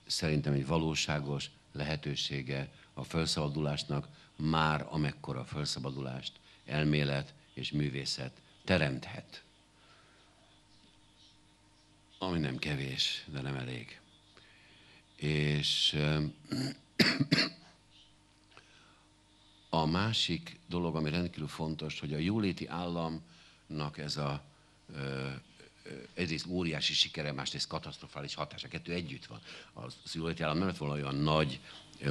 szerintem egy valóságos lehetősége a felszabadulásnak, már amekkora felszabadulást elmélet és művészet teremthet. Ami nem kevés, de nem elég. És a másik dolog, ami rendkívül fontos, hogy a jóléti államnak ez a egyrészt óriási sikere, másrészt katasztrofális hatása, kettő együtt van. Az jóléti állam nem lett volna olyan nagy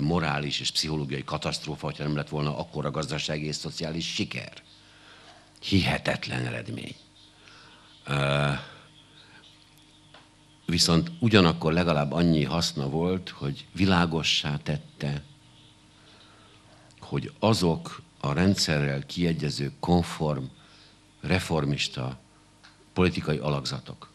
morális és pszichológiai katasztrófa, hogyha nem lett volna akkora gazdasági és szociális siker. Hihetetlen eredmény. Viszont ugyanakkor legalább annyi haszna volt, hogy világossá tette, hogy azok a rendszerrel kiegyező, konform, reformista politikai alakzatok,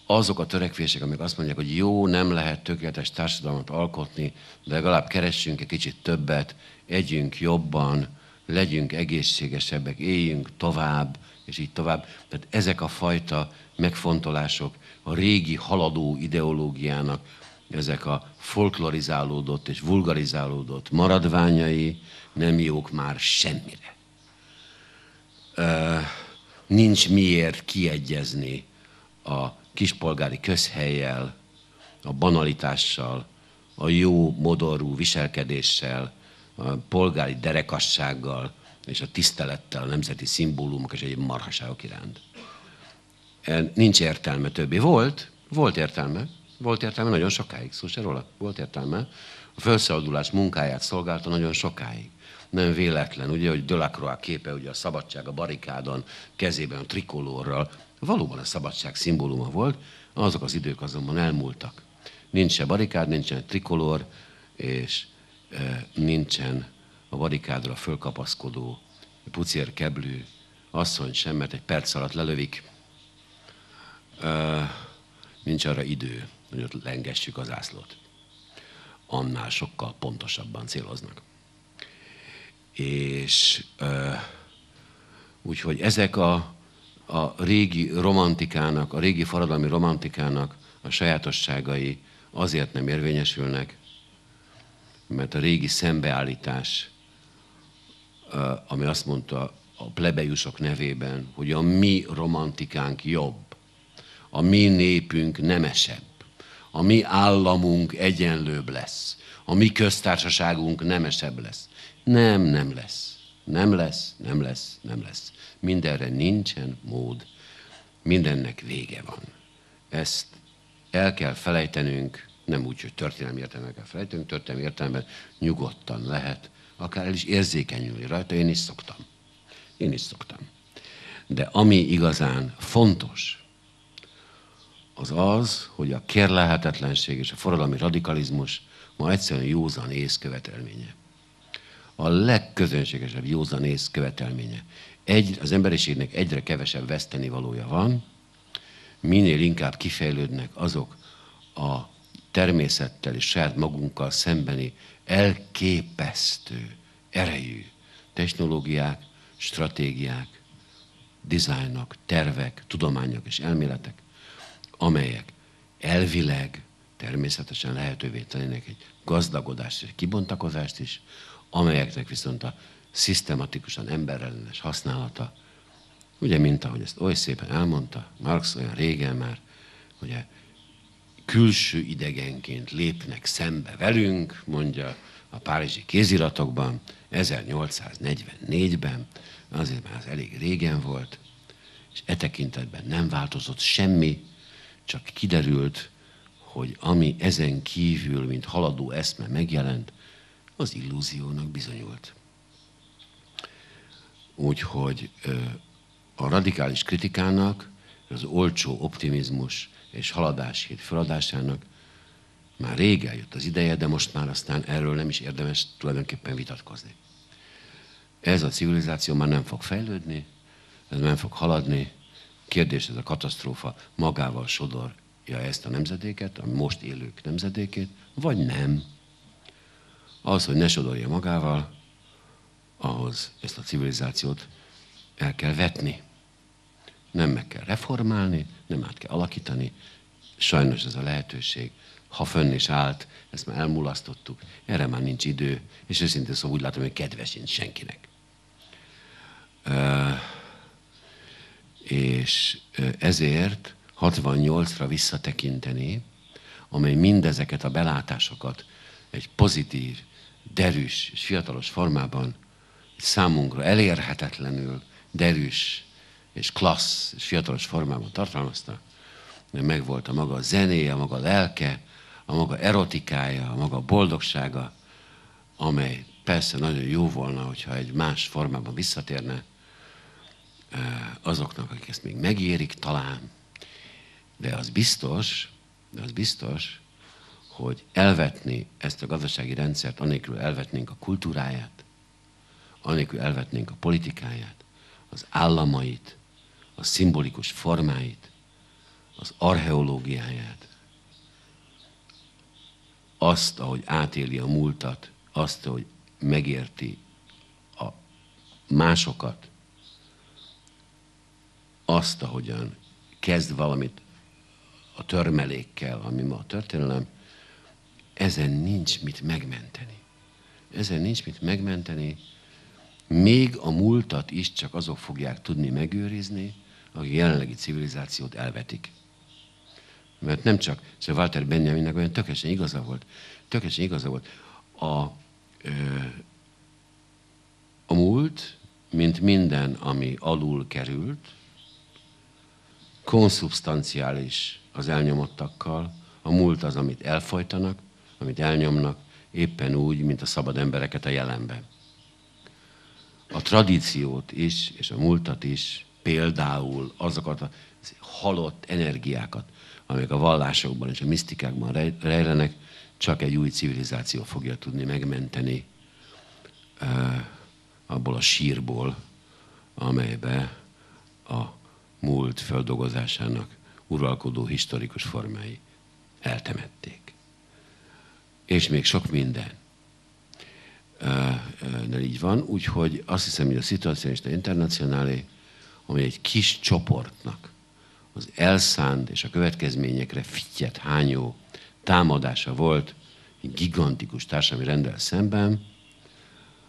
azok a törekvések, amik azt mondják, hogy jó, nem lehet tökéletes társadalmat alkotni, de legalább keressünk egy kicsit többet, együnk jobban, legyünk egészségesebbek, éljünk tovább, és így tovább. Tehát ezek a fajta megfontolások a régi haladó ideológiának, ezek a folklorizálódott és vulgarizálódott maradványai nem jók már semmire. Nincs miért kiegyezni a kispolgári közhellyel, a banalitással, a jó modorú viselkedéssel, a polgári derekassággal és a tisztelettel a nemzeti szimbólumok és egyéb marhaságok iránt. Nincs értelme többé. Volt értelme nagyon sokáig, szó se róla, volt értelme. A felszabadulás munkáját szolgálta nagyon sokáig. Nem véletlen, ugye, hogy Delacroix képe, ugye a szabadság a barikádon, kezében a trikolórral, valóban a szabadság szimbóluma volt, azok az idők azonban elmúltak. Nincs se barikád, nincsen trikolór, és nincsen a barikádra fölkapaszkodó pucérkeblű asszony sem, mert egy perc alatt lelövik. Nincs arra idő, hogy ott lengessük az zászlót. Annál sokkal pontosabban céloznak. És úgyhogy ezek a régi romantikának, a régi forradalmi romantikának a sajátosságai azért nem érvényesülnek, mert a régi szembeállítás, ami azt mondta a plebejusok nevében, hogy a mi romantikánk jobb, a mi népünk nemesebb, a mi államunk egyenlőbb lesz, a mi köztársaságunk nemesebb lesz. Nem lesz. Mindenre nincsen mód, mindennek vége van. Ezt el kell felejtenünk, nem úgy, hogy történelmi értelemben kell felejtenünk, történelmi értelemben nyugodtan lehet, akár el is érzékenyülni rajta, én is szoktam. De ami igazán fontos, az az, hogy a kérlelhetetlenség és a forradalmi radikalizmus ma egyszerűen józan ész követelménye. A legközönségesebb józan ész követelménye. Az emberiségnek egyre kevesebb vesztenivalója van, minél inkább kifejlődnek azok a természettel és saját magunkkal szembeni elképesztő erejű technológiák, stratégiák, dizájnok, tervek, tudományok és elméletek, amelyek elvileg természetesen lehetővé tennének egy gazdagodást és kibontakozást is, amelyeknek viszont a szisztematikusan emberellenes használata, ugye, mint ahogy ezt oly szépen elmondta Marx olyan régen már, ugye, külső idegenként lépnek szembe velünk, mondja a párizsi kéziratokban, 1844-ben, azért már az elég régen volt, és e tekintetben nem változott semmi, csak kiderült, hogy ami ezen kívül, mint haladó eszme megjelent, az illúziónak bizonyult. Úgyhogy a radikális kritikának az olcsó optimizmus és haladáshét feladásának már rég eljött az ideje, de most már aztán erről nem is érdemes tulajdonképpen vitatkozni. Ez a civilizáció már nem fog fejlődni, ez nem fog haladni. Kérdés, ez a katasztrófa magával sodorja ezt a nemzedéket, a most élők nemzedékét, vagy nem. Az, hogy ne sodorja magával, ahhoz ezt a civilizációt el kell vetni. Nem meg kell reformálni, nem át kell alakítani. Sajnos ez a lehetőség, ha fönn is állt, ezt már elmulasztottuk, erre már nincs idő, és őszintén szóval úgy látom, hogy kedve sincs senkinek. És ezért 68-ra visszatekinteni, amely mindezeket a belátásokat egy pozitív, derűs és fiatalos formában számunkra elérhetetlenül derűs és klassz és fiatalos formában tartalmazta, de megvolt a maga zenéje, a maga lelke, a maga erotikája, a maga boldogsága, amely persze nagyon jó volna, hogyha egy más formában visszatérne azoknak, akik ezt még megérik talán, de az biztos, hogy elvetni ezt a gazdasági rendszert, anélkül elvetnénk a kultúráját, anélkül elvetnénk a politikáját, az államait, a szimbolikus formáit, az archeológiáját, azt, ahogy átéli a múltat, azt, ahogy megérti a másokat, azt, ahogyan kezd valamit a törmelékkel, ami ma a történelem, ezen nincs mit megmenteni. Ezen nincs mit megmenteni, még a múltat is csak azok fogják tudni megőrizni, akik jelenlegi civilizációt elvetik. Mert nem csak, szóval Walter Benjaminnek olyan tökéletesen igaza volt. A múlt, mint minden, ami alul került, konszubstanciális az elnyomottakkal, a múlt az, amit elfojtanak, amit elnyomnak, éppen úgy, mint a szabad embereket a jelenben. A tradíciót is, és a múltat is, például azokat a halott energiákat, amik a vallásokban és a misztikákban rejlenek, csak egy új civilizáció fogja tudni megmenteni abból a sírból, amelybe a múlt földolgozásának uralkodó historikus formái eltemették. És még sok minden. De így van, úgyhogy azt hiszem, hogy a Situacionista Internacionálé, ami egy kis csoportnak az elszánt és a következményekre fittyet hányó támadása volt egy gigantikus társadalmi renddel szemben,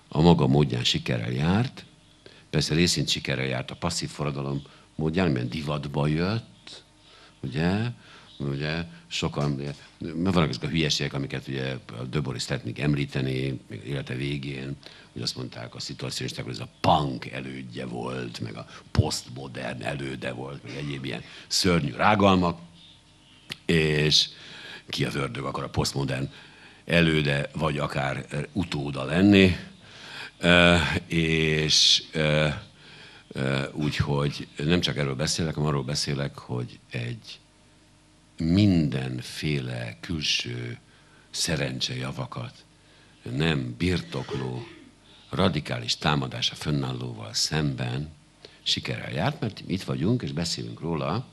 a maga módján sikerrel járt, persze részint sikerrel járt a passzív forradalom módján, amiben divatba jött, ugye sokan, vannak ezek a hülyeségek, amiket ugye a De Boris szeretnék említeni, még élete végén, hogy azt mondták a szituacionisták, hogy ez a punk elődje volt, meg a posztmodern előde volt, meg egyéb ilyen szörnyű rágalmak, és ki az ördög akar a posztmodern előde, vagy akár utóda lenni, és úgyhogy nem csak erről beszélek, hanem arról beszélek, hogy egy mindenféle külső szerencsejavakat nem birtokló, radikális támadása fönnállóval szemben sikerrel járt, mert itt vagyunk, és beszélünk róla,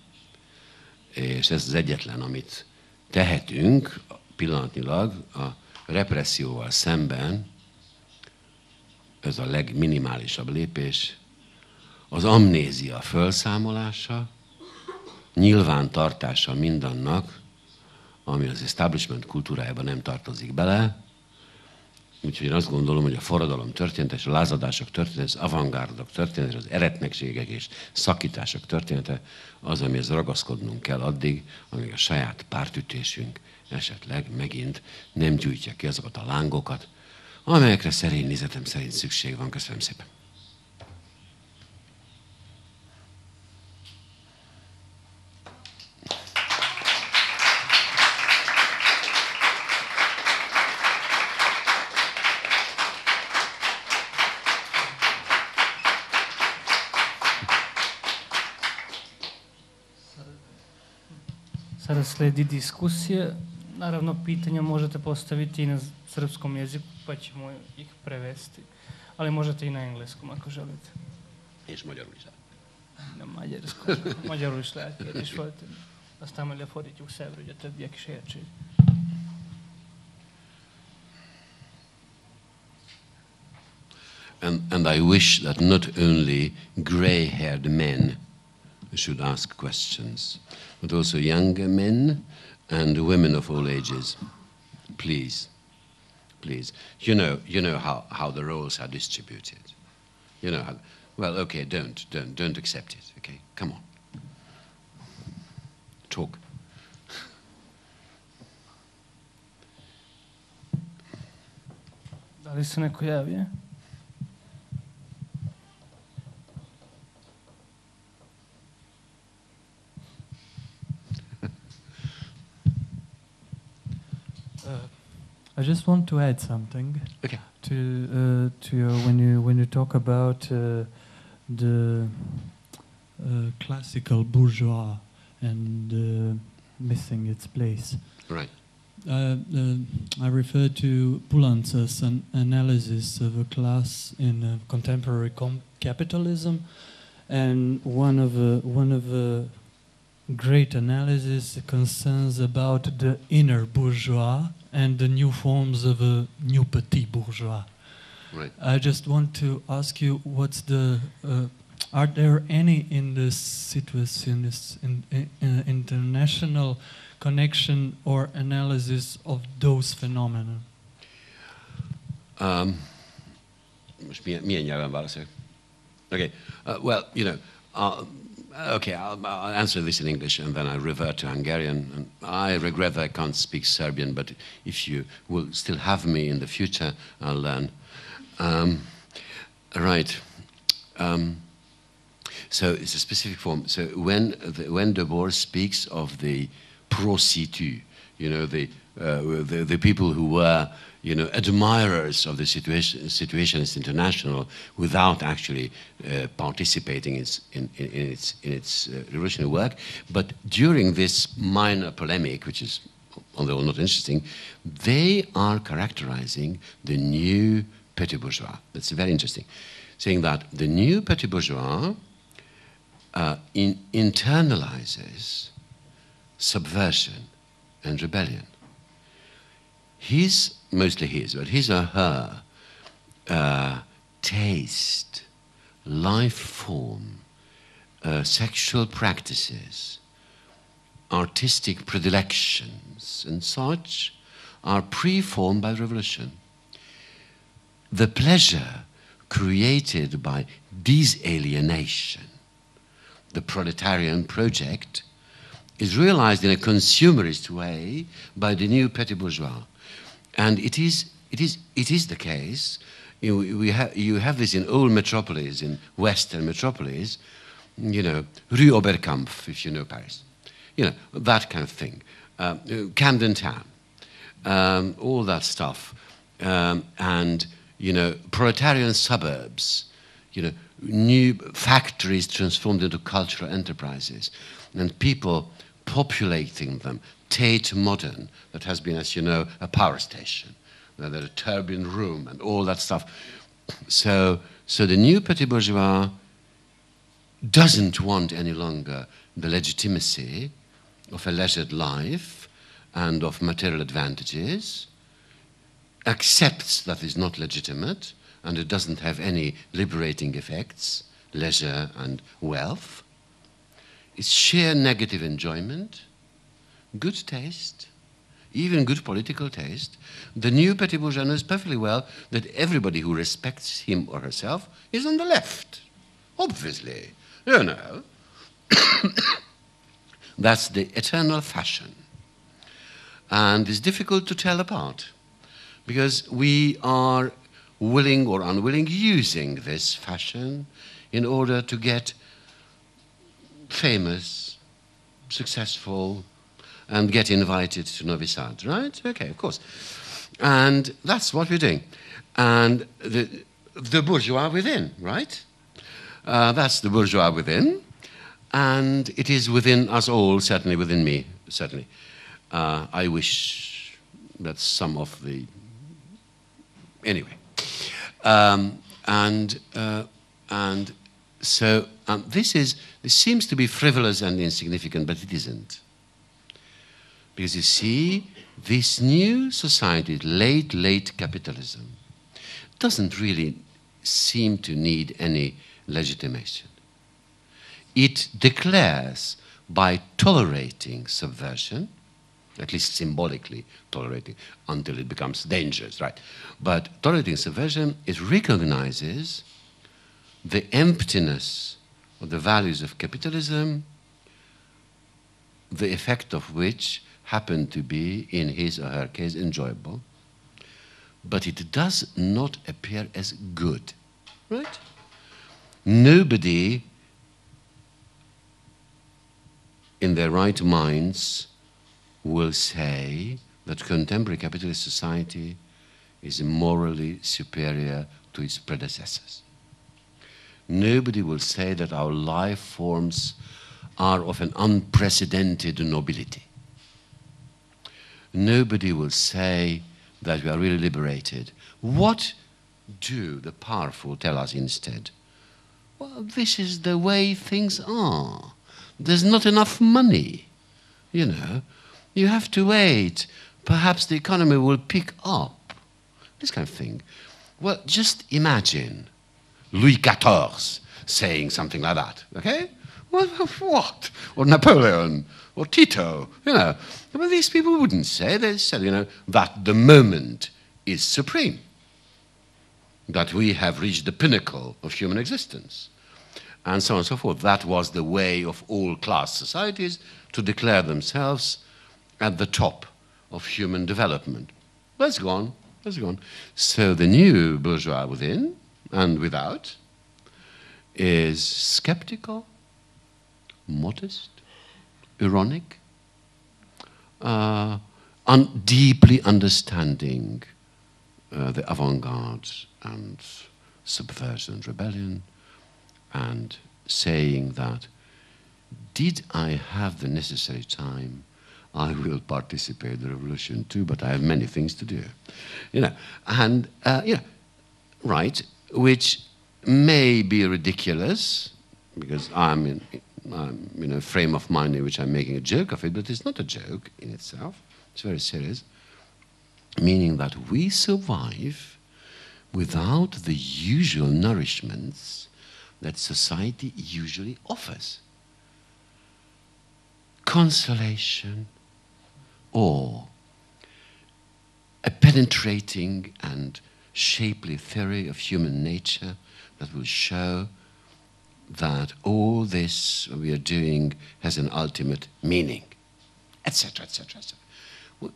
és ez az egyetlen, amit tehetünk pillanatnyilag a represszióval szemben, ez a legminimálisabb lépés, az amnézia felszámolása, nyilvántartása mindannak, ami az establishment kultúrájában nem tartozik bele. Úgyhogy én azt gondolom, hogy a forradalom története, és a lázadások története, az avantgárdok története, az eretnekségek és szakítások története az, amihez ragaszkodnunk kell addig, amíg a saját pártütésünk esetleg megint nem gyújtja ki azokat a lángokat, amelyekre szerény nézetem szerint szükség van. Köszönöm szépen. Sada sledi diskusija. Naravno, pitanja možete postaviti i na srpskom jeziku, pa ćemo ih prevesti. Ali možete i na engleskom, ako želite. És magyarul is. Na magyarskog. Magyarul is lehet kérdés volt. Aztán majd lefordítjuk szervre, hogy a többiek is értsék. And I wish that not only grey-haired men should ask questions, but also younger men and women of all ages. Please, please. You know how the roles are distributed. You know how. Well, okay, don't accept it. Okay, come on. Talk. Da li se neko javio? I just want to add something. Okay. To your, when you talk about the classical bourgeois and missing its place. Right. I refer to Poulantzas' analysis of a class in contemporary capitalism, and one of the great analysis concerns about the inner bourgeois and the new forms of a new petit bourgeois. Right. I just want to ask you, what's the are there any in the situationist international connection or analysis of those phenomena? Most milyen nyelven válaszolok? Okay. Well, okay, I'll answer this in English and then I revert to Hungarian. And I regret that I can't speak Serbian, but if you will still have me in the future, I'll learn. Right. So it's a specific form. So when De Boer speaks of the pro-situ, the people who were, admirers of the Situationist International without actually participating in its revolutionary work, but during this minor polemic, which is on the whole not interesting, they are characterizing the new petit bourgeois. That's very interesting, saying that the new petit bourgeois internalizes subversion and rebellion. Mostly his or her taste, life form, sexual practices, artistic predilections, and such are preformed by revolution. The pleasure created by disalienation, the proletarian project, is realized in a consumerist way by the new petit bourgeois. And it is the case. You have this in old metropolis, in Western metropolis, Rue Oberkampf, if you know Paris, that kind of thing, Camden Town, all that stuff, and proletarian suburbs, new factories transformed into cultural enterprises, and people populating them. Tate Modern, that has been, as you know, a power station, there's a turbine room and all that stuff. So the new petit bourgeois doesn't want any longer the legitimacy of a leisured life and of material advantages, accepts that it's not legitimate and it doesn't have any liberating effects, leisure and wealth. It's sheer negative enjoyment, good taste, even good political taste. The new petit bourgeois knows perfectly well that everybody who respects him or herself is on the left. Obviously. That's the eternal fashion. And it's difficult to tell apart because we are willing or unwilling using this fashion in order to get famous, successful, and get invited to Novi Sad, right? Okay, of course. And that's what we're doing. And the bourgeois within, right? That's the bourgeois within. And it is within us all, certainly within me, certainly. I wish that some of the... Anyway. So this seems to be frivolous and insignificant, but it isn't. Because you see, this new society, late capitalism, doesn't really seem to need any legitimation. It declares, by tolerating subversion, at least symbolically tolerating until it becomes dangerous, right? But tolerating subversion, it recognizes the emptiness of the values of capitalism, the effect of which happened to be, in his or her case, enjoyable, but it does not appear as good, right? Nobody in their right minds will say that contemporary capitalist society is morally superior to its predecessors. Nobody will say that our life forms are of an unprecedented nobility. Nobody will say that we are really liberated. What do the powerful tell us instead? Well, this is the way things are. There's not enough money, you know. You have to wait. Perhaps the economy will pick up. This kind of thing. Well, just imagine Louis XIV saying something like that, okay? What? Or Napoleon, or Tito, you know. Well, these people wouldn't say. They said, you know, that the moment is supreme, that we have reached the pinnacle of human existence, and so on and so forth. That was the way of all class societies to declare themselves at the top of human development. Let's go on, let's go on. So the new bourgeois within and without is skeptical, modest, ironic, deeply understanding the avant-garde and subversion and rebellion, and saying that, did I have the necessary time, I will participate in the revolution too, but I have many things to do. You know, and, yeah, right, which may be ridiculous, because I'm in a frame of mind in which I'm making a joke of it, but it's not a joke in itself. It's very serious, meaning that we survive without the usual nourishments that society usually offers. Consolation, or a penetrating and shapely theory of human nature that will show that all this we are doing has an ultimate meaning, etc., etc., etc.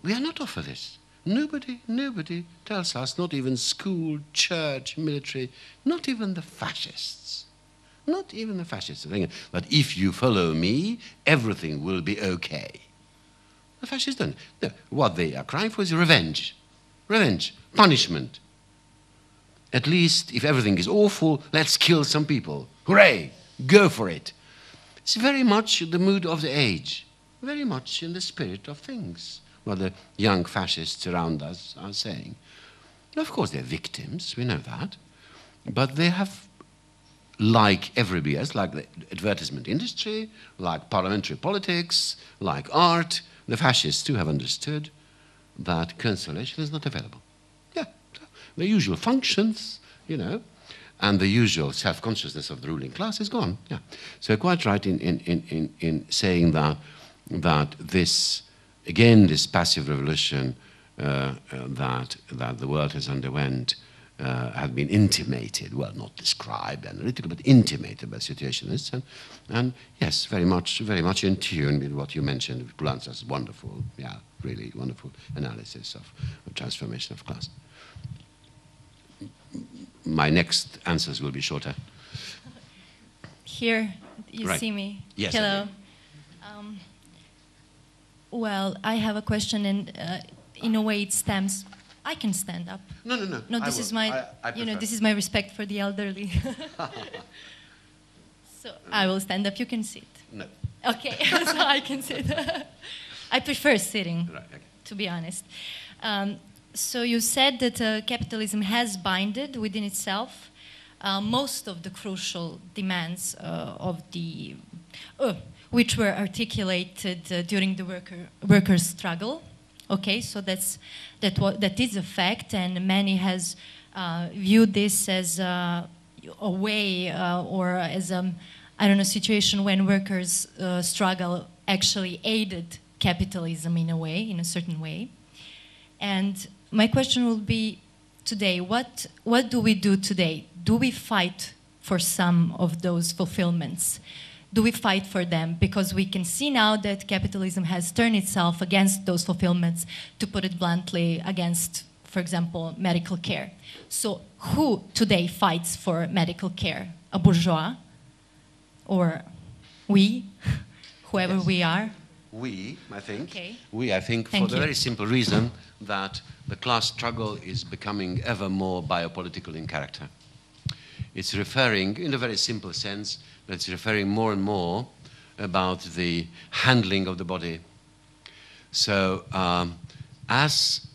We are not offered this. Nobody tells us, not even school, church, military, not even the fascists. Not even the fascists are thinking that if you follow me, everything will be okay. The fascists don't. No, what they are crying for is revenge. Revenge, punishment. At least, if everything is awful, let's kill some people. Hooray! Go for it. It's very much the mood of the age. Very much in the spirit of things. What the young fascists around us are saying. Of course, they're victims, we know that. But they have, like everybody else, like the advertisement industry, like parliamentary politics, like art, the fascists too have understood that consolation is not available. Yeah, the usual functions, you know, and the usual self-consciousness of the ruling class is gone. Yeah, so quite right in saying that this, again, this passive revolution that the world has underwent had been intimated, well, not described analytically, but intimated by situationists, and yes, very much in tune with what you mentioned. Poulantzas's wonderful, yeah, really wonderful analysis of transformation of class. My next answers will be shorter. Here, you right. See me. Yes. Hello. Well, I have a question, and in a way, it stems. I can stand up. No. No, this is my, this is my respect for the elderly. So I will stand up. You can sit. No. Okay, so I can sit. I prefer sitting, Right, okay. to be honest. So you said that capitalism has binded within itself most of the crucial demands of the which were articulated during the workers' struggle. Okay, so that is a fact, and many has viewed this as a way or as I don't know, situation when workers' struggle actually aided capitalism in a way, in a certain way. And my question will be today, what do we do today? Do we fight for some of those fulfillments? Do we fight for them? Because we can see now that capitalism has turned itself against those fulfillments, to put it bluntly, against, for example, medical care. So who today fights for medical care? A bourgeois? Or we? Whoever Yes. we are? We, I think. Okay. We, I think, Thank for the you. very simple reason that the class struggle is becoming ever more biopolitical in character. It's referring, in a very simple sense, it's referring more and more about the handling of the body. So, as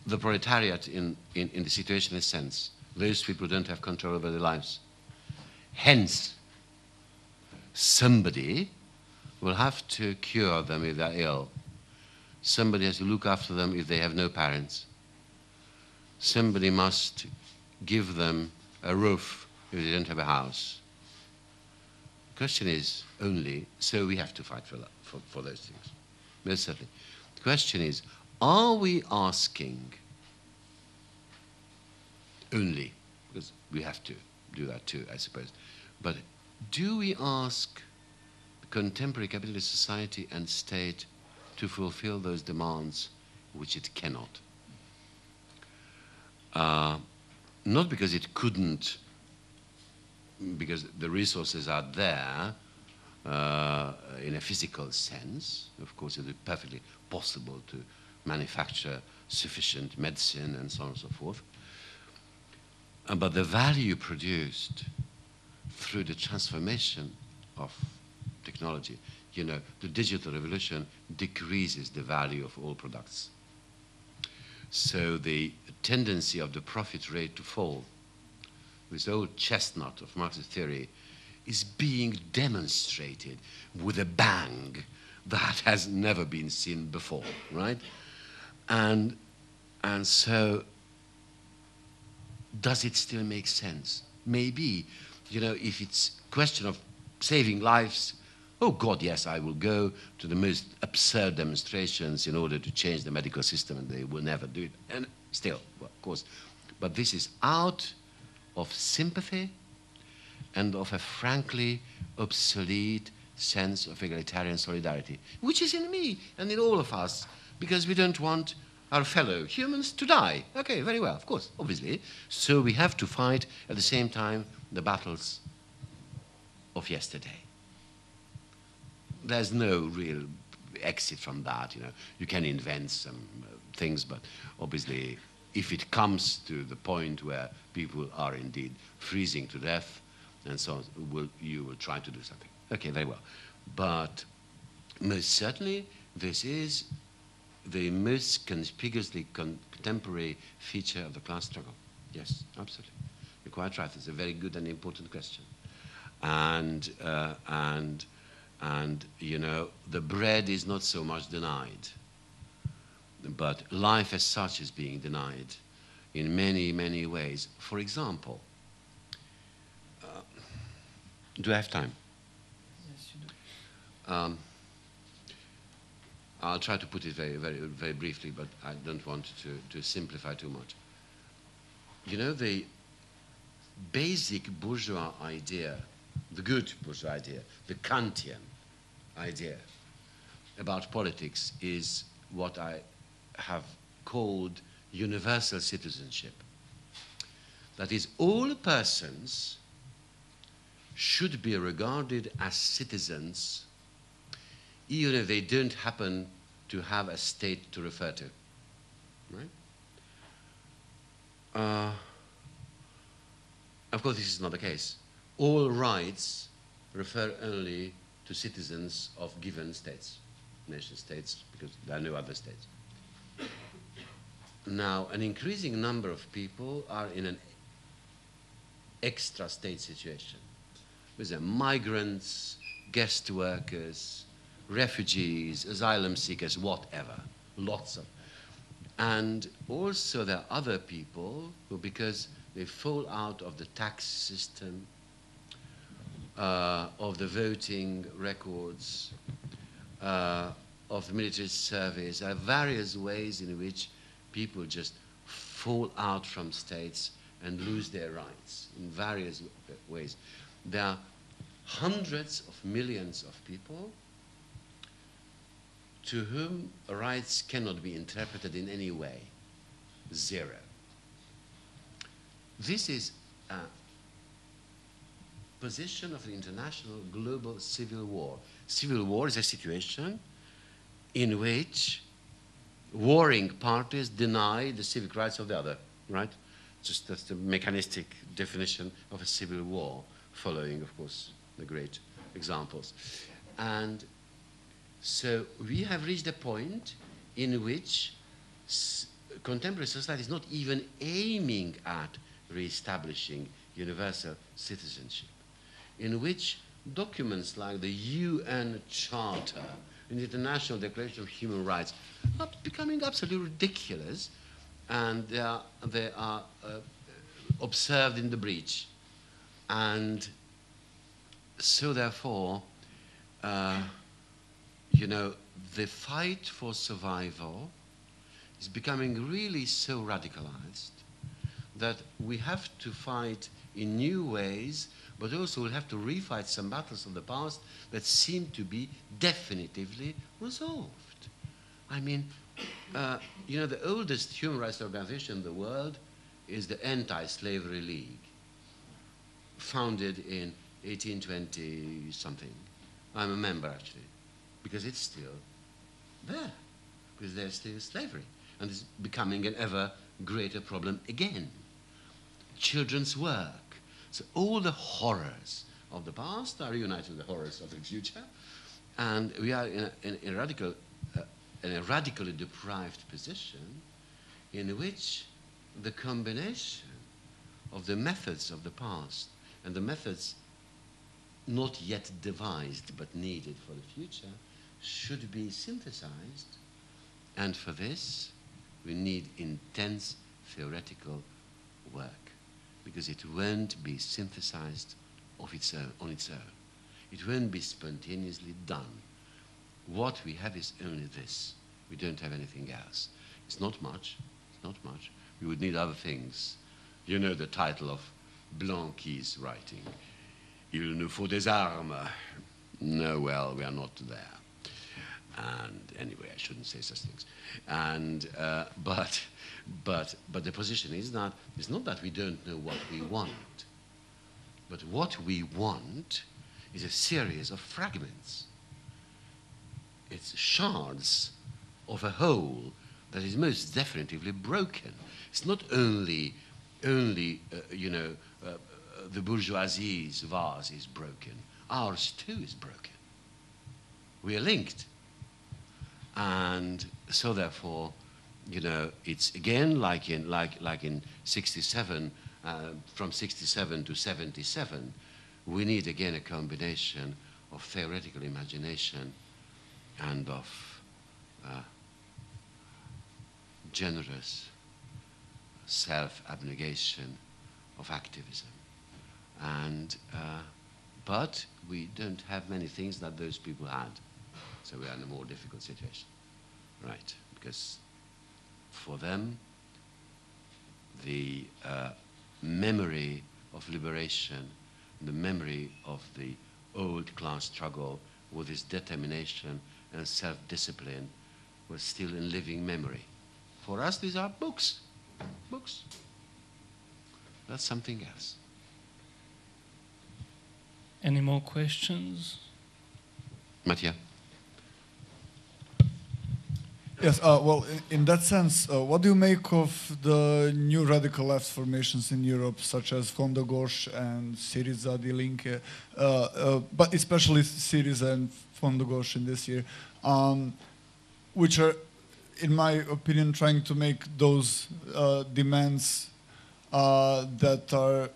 the proletariat in the situationist sense, those people don't have control over their lives. Hence, somebody will have to cure them if they're ill. Somebody has to look after them if they have no parents. Somebody must give them a roof if they don't have a house. The question is only, so we have to fight for those things. Most certainly. The question is, are we asking only, because we have to do that too, I suppose, but do we ask contemporary capitalist society and state to fulfill those demands which it cannot? Not because it couldn't, because the resources are there in a physical sense. Of course, it is perfectly possible to manufacture sufficient medicine and so on and so forth. But the value produced through the transformation of technology, you know, the digital revolution decreases the value of all products. So the tendency of the profit rate to fall, this old chestnut of Marxist theory, is being demonstrated with a bang that has never been seen before, right? And so, does it still make sense? Maybe, you know, if it's a question of saving lives, oh God, yes, I will go to the most absurd demonstrations in order to change the medical system, and they will never do it. And still, well, of course, but this is out of sympathy and of a frankly obsolete sense of egalitarian solidarity, which is in me and in all of us, because we don't want our fellow humans to die. Okay, very well, of course, obviously. So we have to fight at the same time the battles of yesterday. There's no real exit from that, you know. You can invent some things, but obviously if it comes to the point where people are indeed freezing to death and so on, you will try to do something. Okay, very well. But most certainly this is the most conspicuously contemporary feature of the class struggle. Yes, absolutely. You're quite right. It's a very good and important question. And you know, the bread is not so much denied, but life as such is being denied in many, many ways. For example, do I have time? Yes, you do. I'll try to put it very, very, very briefly, but I don't want to simplify too much. You know, the basic bourgeois idea, the good bourgeois idea, the Kantian idea about politics is what I have called universal citizenship. That is, all persons should be regarded as citizens even if they don't happen to have a state to refer to, right? Of course, this is not the case. All rights refer only to citizens of given states. nation states because there are no other states. Now, an increasing number of people are in an extra state situation. With them migrants, guest workers, refugees, asylum seekers, whatever, lots of. And also there are other people who, because they fall out of the tax system, of the voting records, of military service, there are various ways in which people just fall out from states and lose their rights in various ways. There are hundreds of millions of people to whom rights cannot be interpreted in any way. Zero. This is a position of the international global civil war. Civil war is a situation in which warring parties deny the civic rights of the other, right? Just that's the mechanistic definition of a civil war, following, of course, the great examples. And so we have reached a point in which contemporary society is not even aiming at re-establishing universal citizenship, in which documents like the UN Charter and the International Declaration of Human Rights are becoming absolutely ridiculous, and they are observed in the breach. And so therefore, you know, the fight for survival is becoming really so radicalized that we have to fight in new ways, but also we'll have to refight some battles of the past that seem to be definitively resolved. I mean, you know, the oldest human rights organization in the world is the Anti-Slavery League, founded in 1820-something. I'm a member, actually, because it's still there, because there's still slavery, and it's becoming an ever greater problem again. Children's work. So all the horrors of the past are reunited with the horrors of the future, and we are in a radically deprived position in which the combination of the methods of the past and the methods not yet devised but needed for the future should be synthesized, and for this we need intense theoretical work, because it won't be synthesized on its own. It won't be spontaneously done. What we have is only this. We don't have anything else. It's not much. It's not much. We would need other things. You know the title of Blanqui's writing. Il nous faut des armes. No, well, we are not there. And anyway, I shouldn't say such things. And but the position is that it's not that we don't know what we want, but what we want is a series of fragments. It's shards of a whole that is most definitively broken. It's not only you know, the bourgeoisie's vase is broken. Ours too is broken. We are linked. And so therefore, you know, it's again like in 67, from 67 to 77, we need again a combination of theoretical imagination and of generous self-abnegation of activism. And but we don't have many things that those people had. So we are in a more difficult situation, right? Because for them, the memory of liberation, the memory of the old class struggle with its determination and self-discipline was still in living memory. For us, these are books. Books. That's something else. Any more questions? Mattia? Yes, well, in that sense, what do you make of the new radical left formations in Europe, such as Fondagosh and Syriza Die Linke, but especially Syriza and Fondagosh in this year, which are, in my opinion, trying to make those demands that are,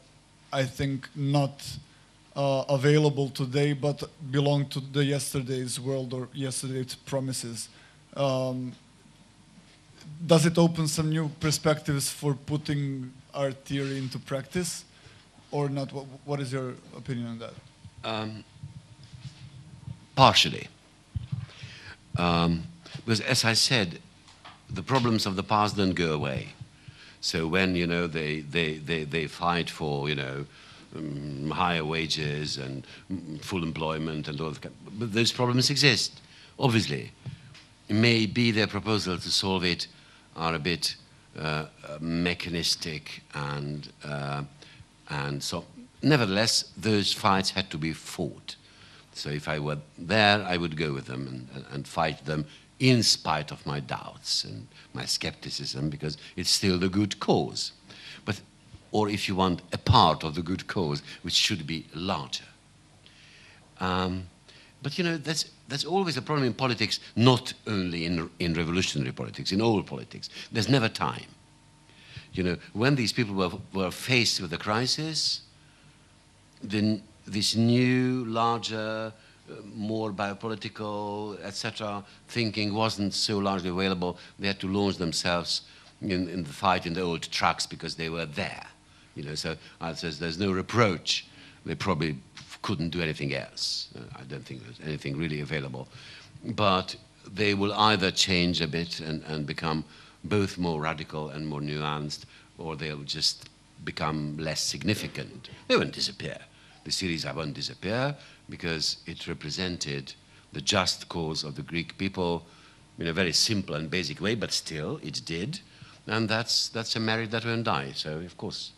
I think, not available today, but belong to the yesterday's world or yesterday's promises. Does it open some new perspectives for putting our theory into practice, or not? What is your opinion on that? Partially. Because as I said, the problems of the past don't go away. So when, you know, they fight for, you know, higher wages and full employment and all that, but those problems exist, obviously. Maybe their proposals to solve it are a bit mechanistic and so, nevertheless, those fights had to be fought. So if I were there, I would go with them and fight them in spite of my doubts and my skepticism, because it's still the good cause. But, or if you want, a part of the good cause, which should be larger. But you know, that's always a problem in politics, not only in revolutionary politics, in all politics. There's never time. You know, when these people were faced with a crisis, then this new, larger, more biopolitical, etc., thinking wasn't so largely available. They had to launch themselves in the fight in the old tracks because they were there. You know, so there's no reproach. They probably couldn't do anything else. I don't think there's anything really available. But they will either change a bit and become both more radical and more nuanced, or they'll just become less significant. They won't disappear. The Syriza won't disappear because it represented the just cause of the Greek people in a very simple and basic way, but still it did. And that's a merit that won't die. So, of course,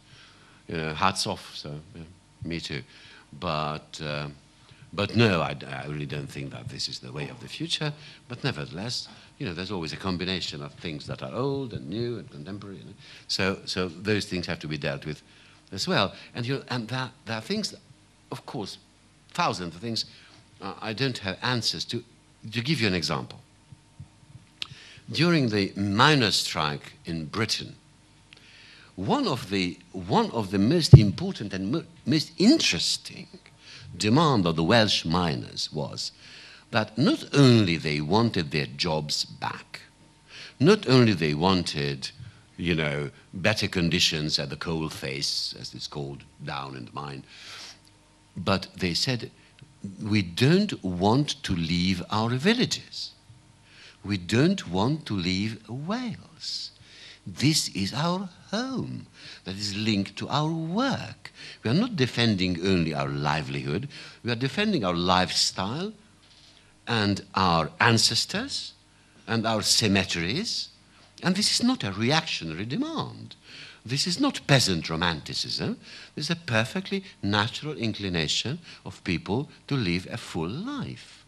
you know, hats off. So, yeah, me too. But no, I really don't think that this is the way of the future. But nevertheless, you know, there's always a combination of things that are old and new and contemporary. You know? So those things have to be dealt with as well. And you know, and there are things, that, of course, thousands of things. I don't have answers to. To give you an example, during the miners' strike in Britain, one of the most important and most interesting demand of the Welsh miners was that not only they wanted their jobs back, not only they wanted, you know, better conditions at the coal face, as it's called, down in the mine, but they said, we don't want to leave our villages. We don't want to leave Wales. This is our home that is linked to our work. We are not defending only our livelihood, we are defending our lifestyle and our ancestors and our cemeteries. And this is not a reactionary demand. This is not peasant romanticism. This is a perfectly natural inclination of people to live a full life.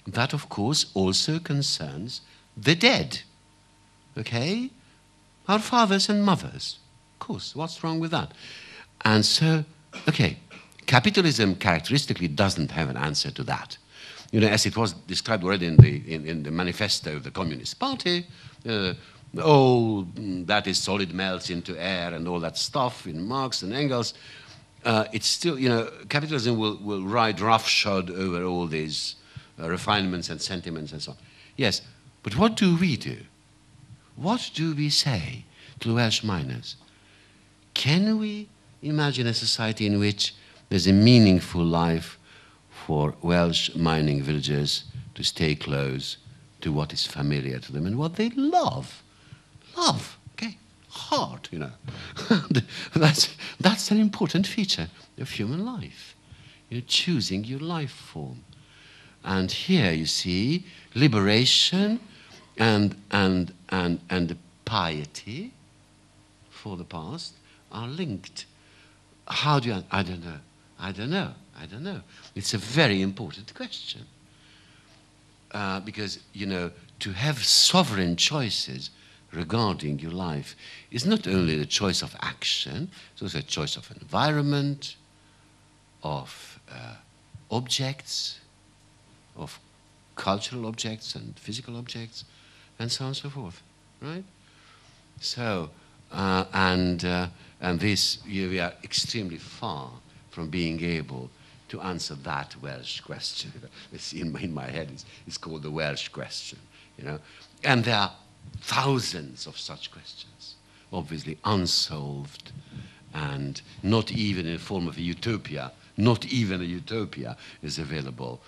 That, of course, also concerns the dead. Okay? Our fathers and mothers. Of course, what's wrong with that? And so, okay, capitalism characteristically doesn't have an answer to that. You know, as it was described already in the manifesto of the Communist Party, that is solid melts into air and all that stuff in Marx and Engels. It's still, you know, capitalism will ride roughshod over all these refinements and sentiments and so on. Yes, but what do we do? What do we say to Welsh miners? Can we imagine a society in which there's a meaningful life for Welsh mining villagers to stay close to what is familiar to them and what they love? Love, okay, heart, you know. that's an important feature of human life. You're choosing your life form. And here you see liberation and piety for the past are linked. How do you, I don't know. It's a very important question. Because, you know, to have sovereign choices regarding your life is not only the choice of action, it's also a choice of environment, of objects, of cultural objects and physical objects, and so on and so forth, right? So, and this, we are extremely far from being able to answer that Welsh question. It's in my head, it's called the Welsh question, you know. And there are thousands of such questions, obviously unsolved, and not even in the form of a utopia. Not even a utopia is available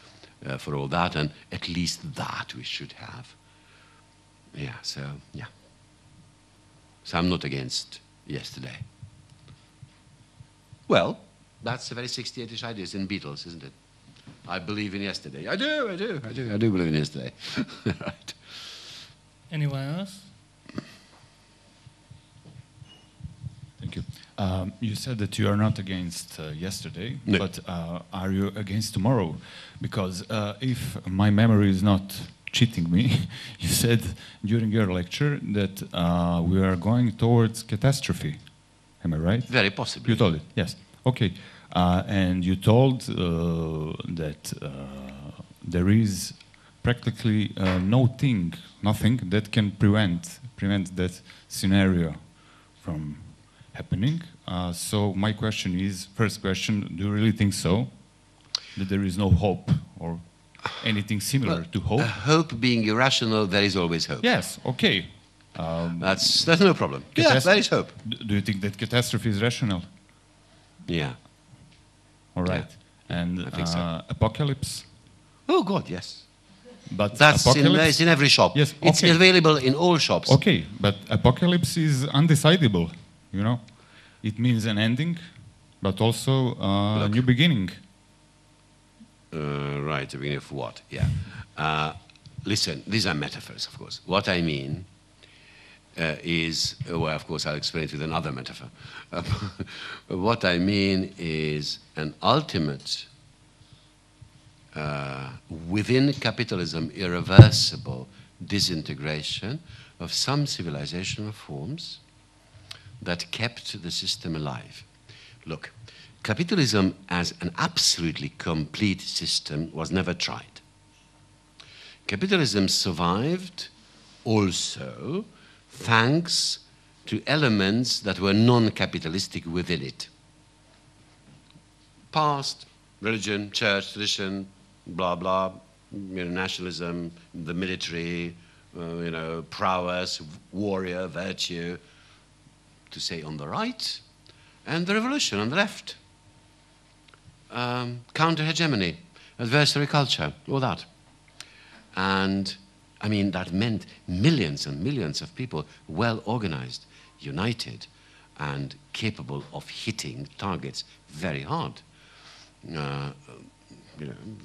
for all that, and at least that we should have. Yeah, so, yeah. So I'm not against yesterday. Well, that's a very 60-ish idea. It's in Beatles, isn't it? I believe in yesterday. I do believe in yesterday. Right. Anyone else? Thank you. You said that you are not against yesterday, No. but are you against tomorrow? Because if my memory is not cheating me, you said during your lecture that we are going towards catastrophe. Am I right? Very possibly. You told it, yes. Okay. And you told that there is practically nothing that can prevent that scenario from happening. So my question is, first question, do you really think so? That there is no hope or anything similar to hope? Hope being irrational, there is always hope. Yes, okay. That's no problem. Yeah, there is hope. Do you think that catastrophe is rational? Yeah. All right. Yeah. And I think so. apocalypse? Oh, God, yes. But That's apocalypse? it's in every shop. Yes, It's okay. available in all shops. Okay, but apocalypse is undecidable, you know? It means an ending, but also a new beginning. Right, the beginning of what? Yeah. Listen, these are metaphors, of course. What I mean is, well, of course, I'll explain it with another metaphor. What I mean is an ultimate, within capitalism, irreversible disintegration of some civilizational forms that kept the system alive. Look, capitalism as an absolutely complete system was never tried. Capitalism survived also thanks to elements that were non-capitalistic within it. Past, religion, church, tradition, blah, blah, nationalism, the military, prowess, warrior, virtue, to say on the right, and the revolution on the left. Counter-hegemony, adversary culture, all that. And, I mean, that meant millions and millions of people, well-organized, united, and capable of hitting targets very hard. The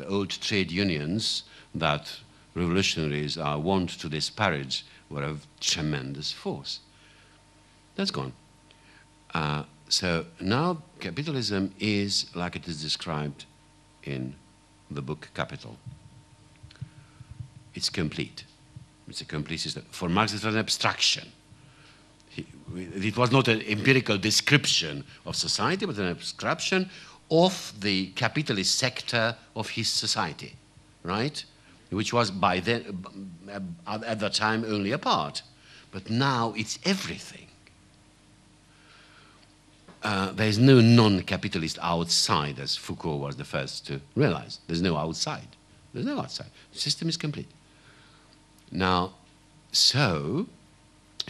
old trade unions that revolutionaries are wont to disparage were of tremendous force. That's gone. So now capitalism is like it is described in the book Capital. It's complete. It's a complete system. For Marx, it was an abstraction. It was not an empirical description of society, but an abstraction of the capitalist sector of his society, right? Which was by then, at that time, only a part. But now it's everything. There is no non-capitalist outside, as Foucault was the first to realize. There's no outside. There's no outside. The system is complete. Now, so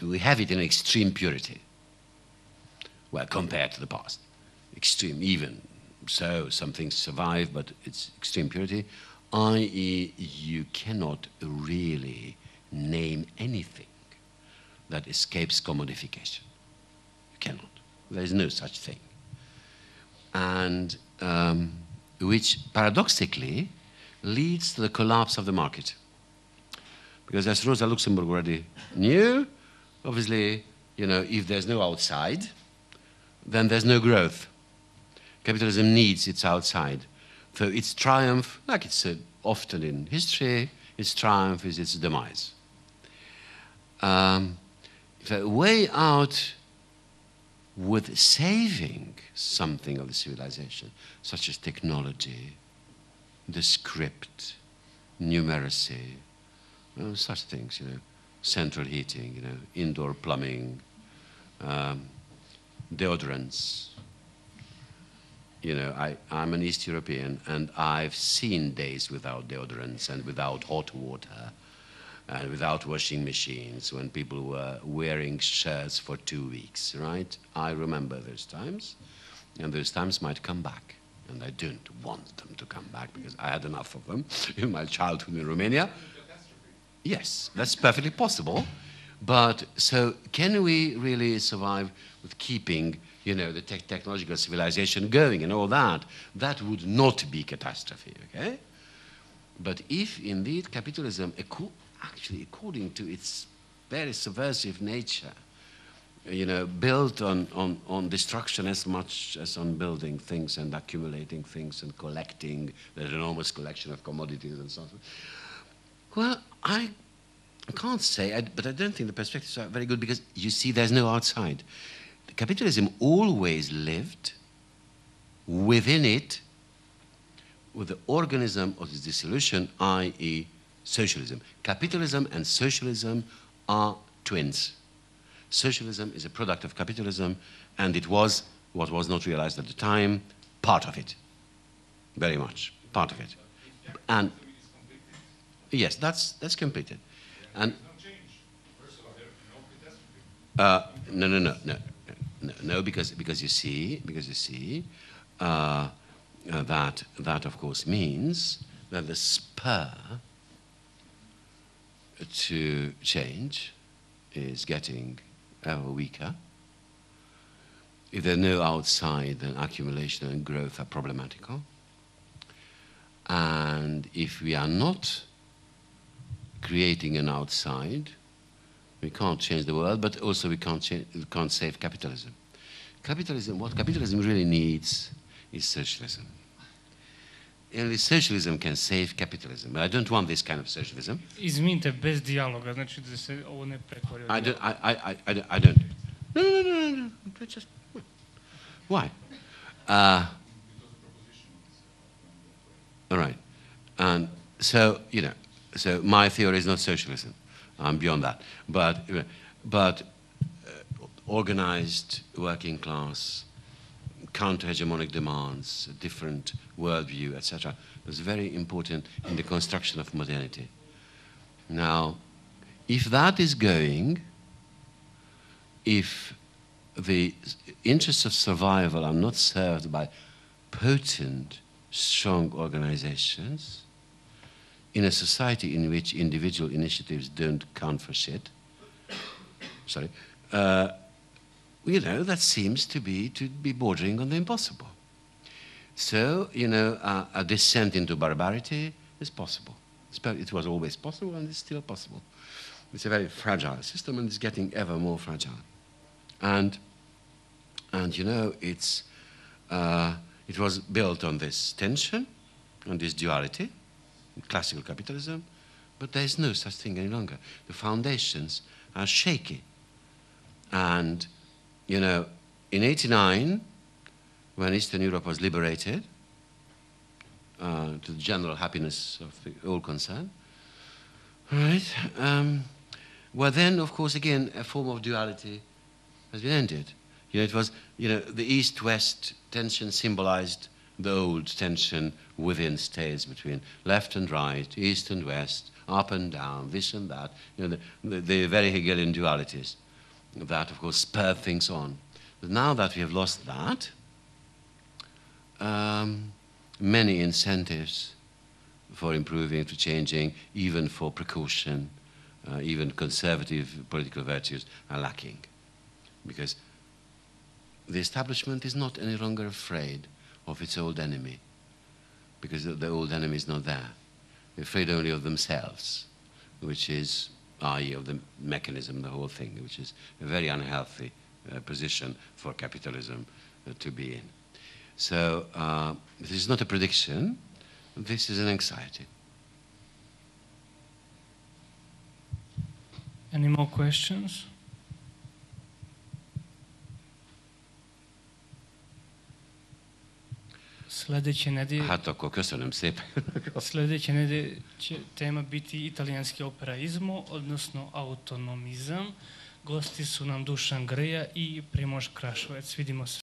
we have it in extreme purity. Well, compared to the past. Extreme, even so, some things survive, but it's extreme purity, i.e. you cannot really name anything that escapes commodification. You cannot. There is no such thing. And which paradoxically leads to the collapse of the market. Because as Rosa Luxemburg already knew, obviously, if there's no outside, then there's no growth. Capitalism needs its outside. So its triumph, like it's often in history, its triumph is its demise. the way out with saving something of the civilization, such as technology, the script, numeracy, such things, central heating, indoor plumbing, deodorants. I'm an East European, and I've seen days without deodorants and without hot water and without washing machines when people were wearing shirts for 2 weeks, right? I remember those times, and those times might come back. And I don't want them to come back because I had enough of them in my childhood in Romania. Yes, that's perfectly possible. But so can we really survive with keeping, the technological civilization going and all that? That would not be catastrophe, okay? But if indeed capitalism, actually according to its very subversive nature, built on destruction as much as on building things and accumulating things and collecting that enormous collection of commodities and so on. Well, I can't say, but I don't think the perspectives are very good because, you see, there's no outside. Capitalism always lived within it with the organism of its dissolution, i.e. socialism. Capitalism and socialism are twins. Socialism is a product of capitalism, and it was, what was not realized at the time, part of it. Very much, part of it. And yes, that's completed. And no, because you see, that of course means that the spur to change is getting ever weaker. If there's no outside, then accumulation and growth are problematical. And if we are not creating an outside, we can't change the world, but also we can't save capitalism. What capitalism really needs is socialism. Only socialism can save capitalism. But I don't want this kind of socialism. Izvinite, bez dijaloga, znači da se ovo ne pretvori. I don't. No. Just, why? All right. And so, so my theory is not socialism. I'm beyond that. But organized working class, counter-hegemonic demands, a different worldview, etc., was very important in the construction of modernity. Now, if that is going, if the interests of survival are not served by potent, strong organizations, in a society in which individual initiatives don't count for shit, that seems to be bordering on the impossible. So, a descent into barbarity is possible. It was always possible, and it's still possible. It's a very fragile system, and it's getting ever more fragile. And it was built on this tension, on this duality, classical capitalism, but there is no such thing any longer. The foundations are shaky. And, in 1989, when Eastern Europe was liberated, to the general happiness of the all concerned, right? Well, then, of course, again, a form of duality has been ended. It was, the East-West tension symbolized the old tension within states between left and right, East and West, up and down, this and that. The very Hegelian dualities that, of course, spurred things on. But now that we have lost that, many incentives for improving, for changing, even for precaution, even conservative political virtues are lacking. Because the establishment is not any longer afraid of its old enemy, because the old enemy is not there. They're afraid only of themselves, which is, i.e. of the mechanism, the whole thing, which is a very unhealthy position for capitalism to be in. So this is not a prediction, this is an anxiety. Any more questions? Sljedeće nedelje... Hát akkor köszönöm szépen. Sljedeće nedelje će tema biti italijanski operaizmo, odnosno autonomizam. Gosti su nam Dušan Grija i Primož Krašovec. Vidimo se.